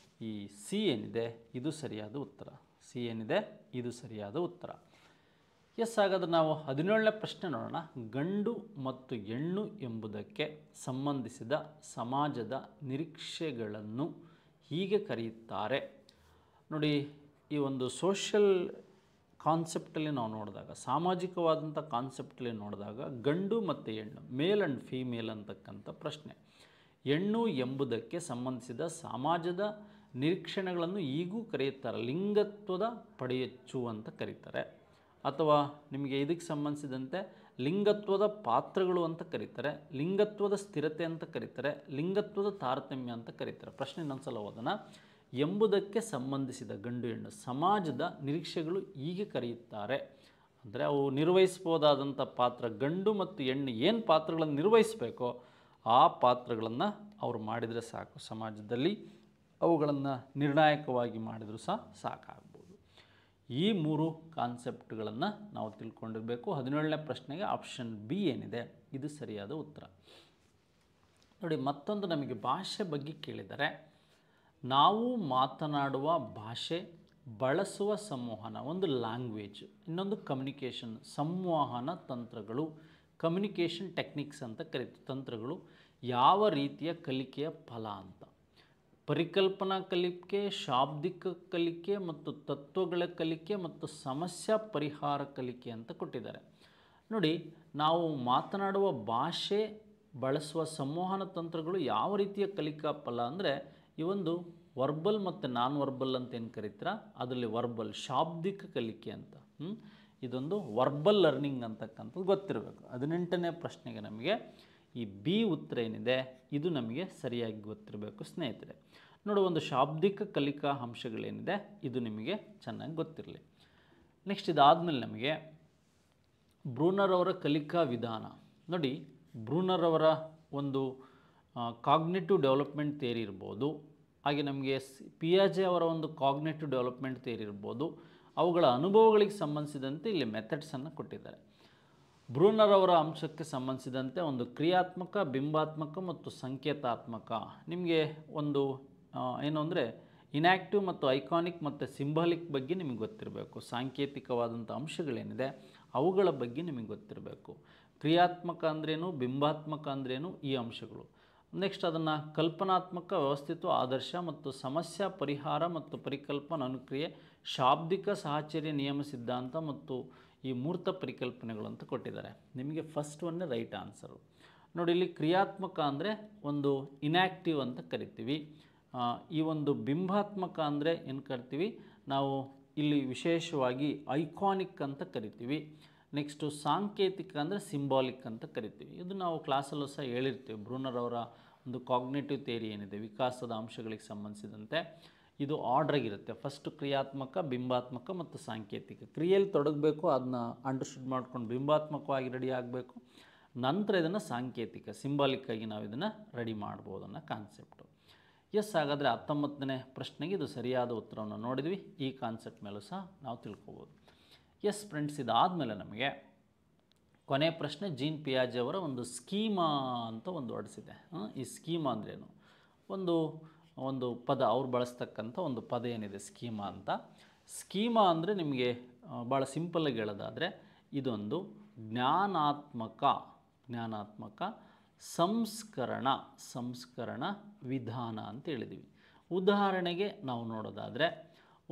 ಈ ಸಿ ಏನಿದೆ ಇದು ಸರಿಯಾದ ಉತ್ತರ. ಸಿ ಏನಿದೆ ಇದು ಸರಿಯಾದ ಉತ್ತರ. ಎಸ್, ಹಾಗಾದ್ರೆ ನಾವು 17ನೇ ಪ್ರಶ್ನೆ ನೋಡೋಣ. ಗಂಡು ಮತ್ತು ಹೆಣ್ಣು ಎಂಬುದಕ್ಕೆ ಸಂಬಂಧಿಸಿದ ಸಮಾಜದ ನಿರೀಕ್ಷೆಗಳನ್ನು ಹೀಗೆ ಕರೆಯುತ್ತಾರೆ. ನೋಡಿ, ಈ ಒಂದು ಸೋಷಿಯಲ್ ಕಾನ್ಸೆಪ್ಟಲ್ಲಿ ನಾವು ನೋಡಿದಾಗ, ಸಾಮಾಜಿಕವಾದಂಥ ಕಾನ್ಸೆಪ್ಟಲ್ಲಿ ನೋಡಿದಾಗ ಗಂಡು ಮತ್ತು ಹೆಣ್ಣು, ಮೇಲ್ ಆ್ಯಂಡ್ ಫೀಮೇಲ್ ಅಂತಕ್ಕಂಥ ಪ್ರಶ್ನೆ. ಹೆಣ್ಣು ಎಂಬುದಕ್ಕೆ ಸಂಬಂಧಿಸಿದ ಸಮಾಜದ ನಿರೀಕ್ಷಣೆಗಳನ್ನು ಈಗೂ ಕರೆಯುತ್ತಾರೆ. ಲಿಂಗತ್ವದ ಪಡೆಯಚ್ಚು ಅಂತ ಕರೀತಾರೆ. ಅಥವಾ ನಿಮಗೆ ಇದಕ್ಕೆ ಸಂಬಂಧಿಸಿದಂತೆ ಲಿಂಗತ್ವದ ಪಾತ್ರಗಳು ಅಂತ ಕರೀತಾರೆ, ಲಿಂಗತ್ವದ ಸ್ಥಿರತೆ ಅಂತ ಕರೀತಾರೆ, ಲಿಂಗತ್ವದ ತಾರತಮ್ಯ ಅಂತ ಕರೀತಾರೆ. ಪ್ರಶ್ನೆ ಇನ್ನೊಂದ್ಸಲ ಓದೋಣ. ಎಂಬುದಕ್ಕೆ ಸಂಬಂಧಿಸಿದ ಗಂಡು ಹೆಣ್ಣು ಸಮಾಜದ ನಿರೀಕ್ಷೆಗಳು ಹೀಗೆ ಕರೆಯುತ್ತಾರೆ ಅಂದರೆ ಅವು ನಿರ್ವಹಿಸ್ಬೋದಾದಂಥ ಪಾತ್ರ. ಗಂಡು ಮತ್ತು ಹೆಣ್ಣು ಏನು ಪಾತ್ರಗಳನ್ನು ನಿರ್ವಹಿಸಬೇಕೋ ಆ ಪಾತ್ರಗಳನ್ನು ಅವರು ಮಾಡಿದರೆ ಸಾಕು. ಸಮಾಜದಲ್ಲಿ ಅವುಗಳನ್ನು ನಿರ್ಣಾಯಕವಾಗಿ ಮಾಡಿದರೂ ಸಹ ಸಾಕಾಗ್ಬೋದು. ಈ 3 ಕಾನ್ಸೆಪ್ಟ್ಗಳನ್ನು ನಾವು ತಿಳ್ಕೊಂಡಿರಬೇಕು. 17ನೇ ಪ್ರಶ್ನೆಗೆ ಆಪ್ಷನ್ ಬಿ ಏನಿದೆ ಇದು ಸರಿಯಾದ ಉತ್ತರ. ನೋಡಿ, ಮತ್ತೊಂದು ನಮಗೆ ಭಾಷೆ ಬಗ್ಗೆ ಕೇಳಿದರೆ, ನಾವು ಮಾತನಾಡುವ ಭಾಷೆ, ಬಳಸುವ ಸಂವಹನ, ಒಂದು ಲ್ಯಾಂಗ್ವೇಜ್, ಇನ್ನೊಂದು ಕಮ್ಯುನಿಕೇಷನ್, ಸಂವಹನ ತಂತ್ರಗಳು, ಕಮ್ಯುನಿಕೇಷನ್ ಟೆಕ್ನಿಕ್ಸ್ ಅಂತ ಕರೀತೀವಿ. ತಂತ್ರಗಳು ಯಾವ ರೀತಿಯ ಕಲಿಕೆಯ ಫಲ ಅಂತ. ಪರಿಕಲ್ಪನಾ ಕಲಿಕೆ, ಶಾಬ್ದಿಕ ಕಲಿಕೆ ಮತ್ತು ತತ್ವಗಳ ಕಲಿಕೆ ಮತ್ತು ಸಮಸ್ಯೆ ಪರಿಹಾರ ಕಲಿಕೆ ಅಂತ ಕೊಟ್ಟಿದ್ದಾರೆ. ನೋಡಿ, ನಾವು ಮಾತನಾಡುವ ಭಾಷೆ, ಬಳಸುವ ಸಂವಹನ ತಂತ್ರಗಳು ಯಾವ ರೀತಿಯ ಕಲಿಕಾ ಫಲ ಅಂದರೆ ಈ ಒಂದು ವರ್ಬಲ್ ಮತ್ತು ನಾನ್ ವರ್ಬಲ್ ಅಂತ ಏನು ಕರೀತೀರ ಅದರಲ್ಲಿ ವರ್ಬಲ್, ಶಾಬ್ದಿಕ ಕಲಿಕೆ ಅಂತ. ಇದೊಂದು ವರ್ಬಲ್ ಲರ್ನಿಂಗ್ ಅಂತಕ್ಕಂಥದ್ದು ಗೊತ್ತಿರಬೇಕು. 18ನೇ ಪ್ರಶ್ನೆಗೆ ನಮಗೆ ಈ ಬಿ ಉತ್ತರ ಏನಿದೆ ಇದು ನಮಗೆ ಸರಿಯಾಗಿ ಗೊತ್ತಿರಬೇಕು ಸ್ನೇಹಿತರೆ. ನೋಡಿ, ಒಂದು ಶಾಬ್ದಿಕ ಕಲಿಕಾ ಅಂಶಗಳೇನಿದೆ ಇದು ನಿಮಗೆ ಚೆನ್ನಾಗಿ ಗೊತ್ತಿರಲಿ. ನೆಕ್ಸ್ಟ್ ಇದಾದಮೇಲೆ ನಮಗೆ ಬ್ರೂನರ್ ಅವರ ಕಲಿಕಾ ವಿಧಾನ. ನೋಡಿ, ಬ್ರೂನರ್ ಅವರ ಒಂದು ಕಾಗ್ನಿಟಿವ್ ಡೆವಲಪ್ಮೆಂಟ್ ಥಿಯರಿ ಇರ್ಬೋದು, ಹಾಗೆ ನಮಗೆ ಪಿಯಾಜೆ ಅವರ ಒಂದು ಕಾಗ್ನಿಟಿವ್ ಡೆವಲಪ್ಮೆಂಟ್ ಥಿಯರಿ ಇರ್ಬೋದು. ಅವುಗಳ ಅನುಭವಗಳಿಗೆ ಸಂಬಂಧಿಸಿದಂತೆ ಇಲ್ಲಿ ಮೆಥಡ್ಸನ್ನು ಕೊಟ್ಟಿದ್ದಾರೆ. ಬ್ರೂನರ್ ಅವರ ಅಂಶಕ್ಕೆ ಸಂಬಂಧಿಸಿದಂತೆ ಒಂದು ಕ್ರಿಯಾತ್ಮಕ, ಬಿಂಬಾತ್ಮಕ ಮತ್ತು ಸಂಕೇತಾತ್ಮಕ. ನಿಮಗೆ ಒಂದು ಏನು ಅಂದರೆ ಇನ್ಯಾಕ್ಟಿವ್ ಮತ್ತು ಐಕಾನಿಕ್ ಮತ್ತು ಸಿಂಬಾಲಿಕ್ ಬಗ್ಗೆ ನಿಮಗೆ ಗೊತ್ತಿರಬೇಕು. ಸಾಂಕೇತಿಕವಾದಂಥ ಅಂಶಗಳೇನಿದೆ ಅವುಗಳ ಬಗ್ಗೆ ನಿಮಗೆ ಗೊತ್ತಿರಬೇಕು. ಕ್ರಿಯಾತ್ಮಕ ಅಂದ್ರೇನು, ಬಿಂಬಾತ್ಮಕ ಅಂದ್ರೇನು, ಈ ಅಂಶಗಳು. ನೆಕ್ಸ್ಟ್ ಅದನ್ನು ಕಲ್ಪನಾತ್ಮಕ, ವ್ಯವಸ್ಥಿತ, ಆದರ್ಶ ಮತ್ತು ಸಮಸ್ಯೆ ಪರಿಹಾರ ಮತ್ತು ಪರಿಕಲ್ಪನಾ ಅನುಕ್ರಿಯೆ, ಶಾಬ್ದಿಕ ಸಾಹಚರ್ಯ ನಿಯಮ ಸಿದ್ಧಾಂತ ಮತ್ತು ಈ ಮೂರ್ತ ಪರಿಕಲ್ಪನೆಗಳು ಅಂತ ಕೊಟ್ಟಿದ್ದಾರೆ. ನಿಮಗೆ ಫಸ್ಟ್ ಒನ್ನೇ ರೈಟ್ ಆನ್ಸರು. ನೋಡಿ, ಇಲ್ಲಿ ಕ್ರಿಯಾತ್ಮಕ ಅಂದರೆ ಒಂದು ಇನ್ಯಾಕ್ಟಿವ್ ಅಂತ ಕರಿತೀವಿ. ಈ ಒಂದು ಬಿಂಬಾತ್ಮಕ ಅಂದರೆ ಏನು ಕರಿತೀವಿ ನಾವು ಇಲ್ಲಿ ವಿಶೇಷವಾಗಿ ಐಕಾನಿಕ್ ಅಂತ ಕರಿತೀವಿ. ನೆಕ್ಸ್ಟು ಸಾಂಕೇತಿಕ ಅಂದರೆ ಸಿಂಬಾಲಿಕ್ ಅಂತ ಕರಿತೀವಿ. ಇದು ನಾವು ಕ್ಲಾಸಲ್ಲೂ ಸಹ ಹೇಳಿರ್ತೀವಿ. ಬ್ರೂನರ್ ಅವರ ಒಂದು ಕಾಗ್ನೇಟಿವ್ ಥಿಯರಿ ಏನಿದೆ ವಿಕಾಸದ ಅಂಶಗಳಿಗೆ ಸಂಬಂಧಿಸಿದಂತೆ ಇದು ಆರ್ಡ್ರಾಗಿರುತ್ತೆ. ಫಸ್ಟ್ ಕ್ರಿಯಾತ್ಮಕ, ಬಿಂಬಾತ್ಮಕ ಮತ್ತು ಸಾಂಕೇತಿಕ. ಕ್ರಿಯೆಯಲ್ಲಿ ತೊಡಗಬೇಕು, ಅದನ್ನ ಅಂಡರ್ಸ್ಟುಡ್ ಮಾಡ್ಕೊಂಡು ಬಿಂಬಾತ್ಮಕವಾಗಿ ರೆಡಿ ಆಗಬೇಕು. ನಂತರ ಇದನ್ನು ಸಾಂಕೇತಿಕ, ಸಿಂಬಾಲಿಕ್ಕಾಗಿ ನಾವು ಇದನ್ನು ರೆಡಿ ಮಾಡ್ಬೋದು ಅನ್ನೋ ಕಾನ್ಸೆಪ್ಟು. ಎಸ್, ಹಾಗಾದರೆ 19ನೇ ಪ್ರಶ್ನೆಗೆ ಇದು ಸರಿಯಾದ ಉತ್ತರವನ್ನು ನೋಡಿದ್ವಿ. ಈ ಕಾನ್ಸೆಪ್ಟ್ ಮೇಲೂ ಸಹ ನಾವು ತಿಳ್ಕೊಬೋದು. ಎಸ್ ಫ್ರೆಂಡ್ಸ್, ಇದಾದಮೇಲೆ ನಮಗೆ ಕೊನೆ ಪ್ರಶ್ನೆ ಜೀನ್ ಪಿಯಾಜೆ ಅವರ ಒಂದು ಸ್ಕೀಮಾ ಅಂತ ಒಂದು ವರ್ಡ್ಸಿದೆ. ಈ ಸ್ಕೀಮಾ ಅಂದ್ರೇನು? ಒಂದು ಒಂದು ಪದ ಅವ್ರು ಬಳಸ್ತಕ್ಕಂಥ ಒಂದು ಪದ ಏನಿದೆ ಸ್ಕೀಮಾ ಅಂತ. ಸ್ಕೀಮಾ ಅಂದರೆ ನಿಮಗೆ ಭಾಳ ಸಿಂಪಲ್ಲಾಗಿ ಹೇಳೋದಾದರೆ ಇದೊಂದು ಜ್ಞಾನಾತ್ಮಕ ಸಂಸ್ಕರಣ ವಿಧಾನ ಅಂತ ಹೇಳಿದ್ದೀವಿ. ಉದಾಹರಣೆಗೆ ನಾವು ನೋಡೋದಾದರೆ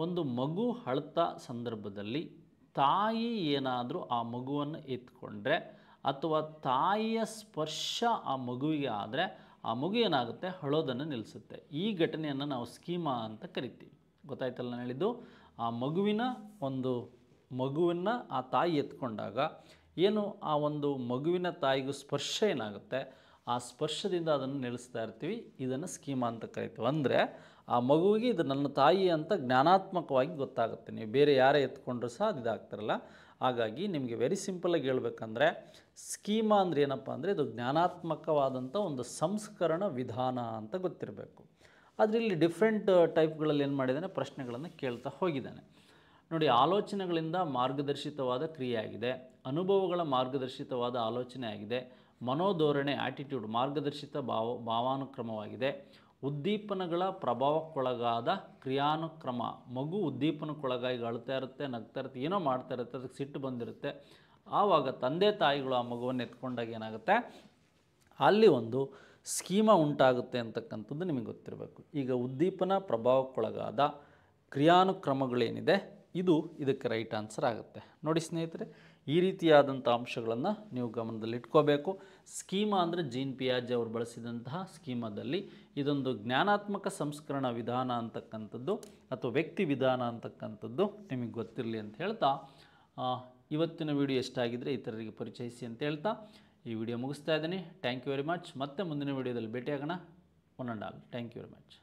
ಒಂದು ಮಗು ಅಳ್ತಾ ಸಂದರ್ಭದಲ್ಲಿ ತಾಯಿ ಏನಾದರೂ ಆ ಮಗುವನ್ನು ಎತ್ಕೊಂಡ್ರೆ ಅಥವಾ ತಾಯಿಯ ಸ್ಪರ್ಶ ಆ ಮಗುವಿಗೆ ಆದರೆ ಆ ಮಗು ಏನಾಗುತ್ತೆ, ಅಳೋದನ್ನು ನಿಲ್ಲಿಸುತ್ತೆ. ಈ ಘಟನೆಯನ್ನು ನಾವು ಸ್ಕೀಮಾ ಅಂತ ಕರಿತೀವಿ. ಗೊತ್ತಾಯ್ತಲ್ಲ ನಾನು ಹೇಳಿದ್ದು? ಆ ಮಗುವನ್ನು ಆ ತಾಯಿ ಎತ್ಕೊಂಡಾಗ ಏನು ಆ ಒಂದು ಮಗುವಿನ ತಾಯಿಗೂ ಸ್ಪರ್ಶ ಏನಾಗುತ್ತೆ, ಆ ಸ್ಪರ್ಶದಿಂದ ಅದನ್ನು ನಿಲ್ಲಿಸ್ತಾ ಇರ್ತೀವಿ. ಇದನ್ನು ಸ್ಕೀಮಾ ಅಂತ ಕರಿತೀವಿ. ಅಂದರೆ ಆ ಮಗುವಿಗೆ ಇದು ನನ್ನ ತಾಯಿ ಅಂತ ಜ್ಞಾನಾತ್ಮಕವಾಗಿ ಗೊತ್ತಾಗುತ್ತೆ. ನೀವು ಬೇರೆ ಯಾರೇ ಎತ್ಕೊಂಡ್ರೂ ಸಹ ಅದು ಇದಾಗ್ತಾರಲ್ಲ. ಹಾಗಾಗಿ ನಿಮಗೆ ವೆರಿ ಸಿಂಪಲಾಗಿ ಹೇಳ್ಬೇಕಂದ್ರೆ ಸ್ಕೀಮಾ ಅಂದರೆ ಏನಪ್ಪ ಅಂದರೆ ಇದು ಜ್ಞಾನಾತ್ಮಕವಾದಂಥ ಒಂದು ಸಂಸ್ಕರಣ ವಿಧಾನ ಅಂತ ಗೊತ್ತಿರಬೇಕು. ಆದರೆ ಇಲ್ಲಿ ಡಿಫ್ರೆಂಟ್ ಟೈಪ್ಗಳಲ್ಲಿ ಏನು ಮಾಡಿದ್ದಾನೆ, ಪ್ರಶ್ನೆಗಳನ್ನು ಕೇಳ್ತಾ ಹೋಗಿದ್ದಾನೆ. ನೋಡಿ, ಆಲೋಚನೆಗಳಿಂದ ಮಾರ್ಗದರ್ಶಿತವಾದ ಕ್ರಿಯೆಯಾಗಿದೆ, ಅನುಭವಗಳ ಮಾರ್ಗದರ್ಶಿತವಾದ ಆಲೋಚನೆ ಆಗಿದೆ, ಮನೋಧೋರಣೆ ಆಟಿಟ್ಯೂಡ್ ಮಾರ್ಗದರ್ಶಿತ ಭಾವಾನುಕ್ರಮವಾಗಿದೆ, ಉದ್ದೀಪನಗಳ ಪ್ರಭಾವಕ್ಕೊಳಗಾದ ಕ್ರಿಯಾನುಕ್ರಮ. ಮಗು ಉದ್ದೀಪನಕ್ಕೊಳಗಾಗಿ ಅಳ್ತಾ ಇರುತ್ತೆ, ನಗ್ತಾ ಇರುತ್ತೆ, ಏನೋ ಮಾಡ್ತಾ ಇರುತ್ತೆ, ಅದಕ್ಕೆ ಸಿಟ್ಟು ಬಂದಿರುತ್ತೆ. ಆವಾಗ ತಂದೆ ತಾಯಿಗಳು ಆ ಮಗುವನ್ನು ಎತ್ಕೊಂಡಾಗ ಏನಾಗುತ್ತೆ, ಅಲ್ಲಿ ಒಂದು ಸ್ಕೀಮಾ ಉಂಟಾಗುತ್ತೆ ಅಂತಕ್ಕಂಥದ್ದು ನಿಮಗೆ ಗೊತ್ತಿರಬೇಕು. ಈಗ ಉದ್ದೀಪನ ಪ್ರಭಾವಕ್ಕೊಳಗಾದ ಕ್ರಿಯಾನುಕ್ರಮಗಳೇನಿದೆ ಇದು ಇದಕ್ಕೆ ರೈಟ್ ಆನ್ಸರ್ ಆಗುತ್ತೆ. ನೋಡಿ ಸ್ನೇಹಿತರೆ, ಈ ರೀತಿಯಾದಂಥ ಅಂಶಗಳನ್ನು ನೀವು ಗಮನದಲ್ಲಿಟ್ಕೋಬೇಕು. ಸ್ಕೀಮಾ ಅಂದರೆ ಜೀನ್ ಪಿಯಾಜೆ ಅವರು ಬಳಸಿದಂತಹ ಸ್ಕೀಮಾದಲ್ಲಿ ಇದೊಂದು ಜ್ಞಾನಾತ್ಮಕ ಸಂಸ್ಕರಣ ವಿಧಾನ ಅಂತಕ್ಕಂಥದ್ದು ಅಥವಾ ವ್ಯಕ್ತಿ ವಿಧಾನ ಅಂತಕ್ಕಂಥದ್ದು ನಿಮಗೆ ಗೊತ್ತಿರಲಿ ಅಂತ ಹೇಳ್ತಾ ಇವತ್ತಿನ ವಿಡಿಯೋ ಎಷ್ಟಾಗಿದ್ದರೆ ಇತರರಿಗೆ ಪರಿಚಯಿಸಿ ಅಂತ ಹೇಳ್ತಾ ಈ ವಿಡಿಯೋ ಮುಗಿಸ್ತಾ ಇದ್ದೀನಿ. Thank you very much. ಮತ್ತೆ ಮುಂದಿನ ವಿಡಿಯೋದಲ್ಲಿ ಭೇಟಿಯಾಗೋಣ. One and all. Thank you very much.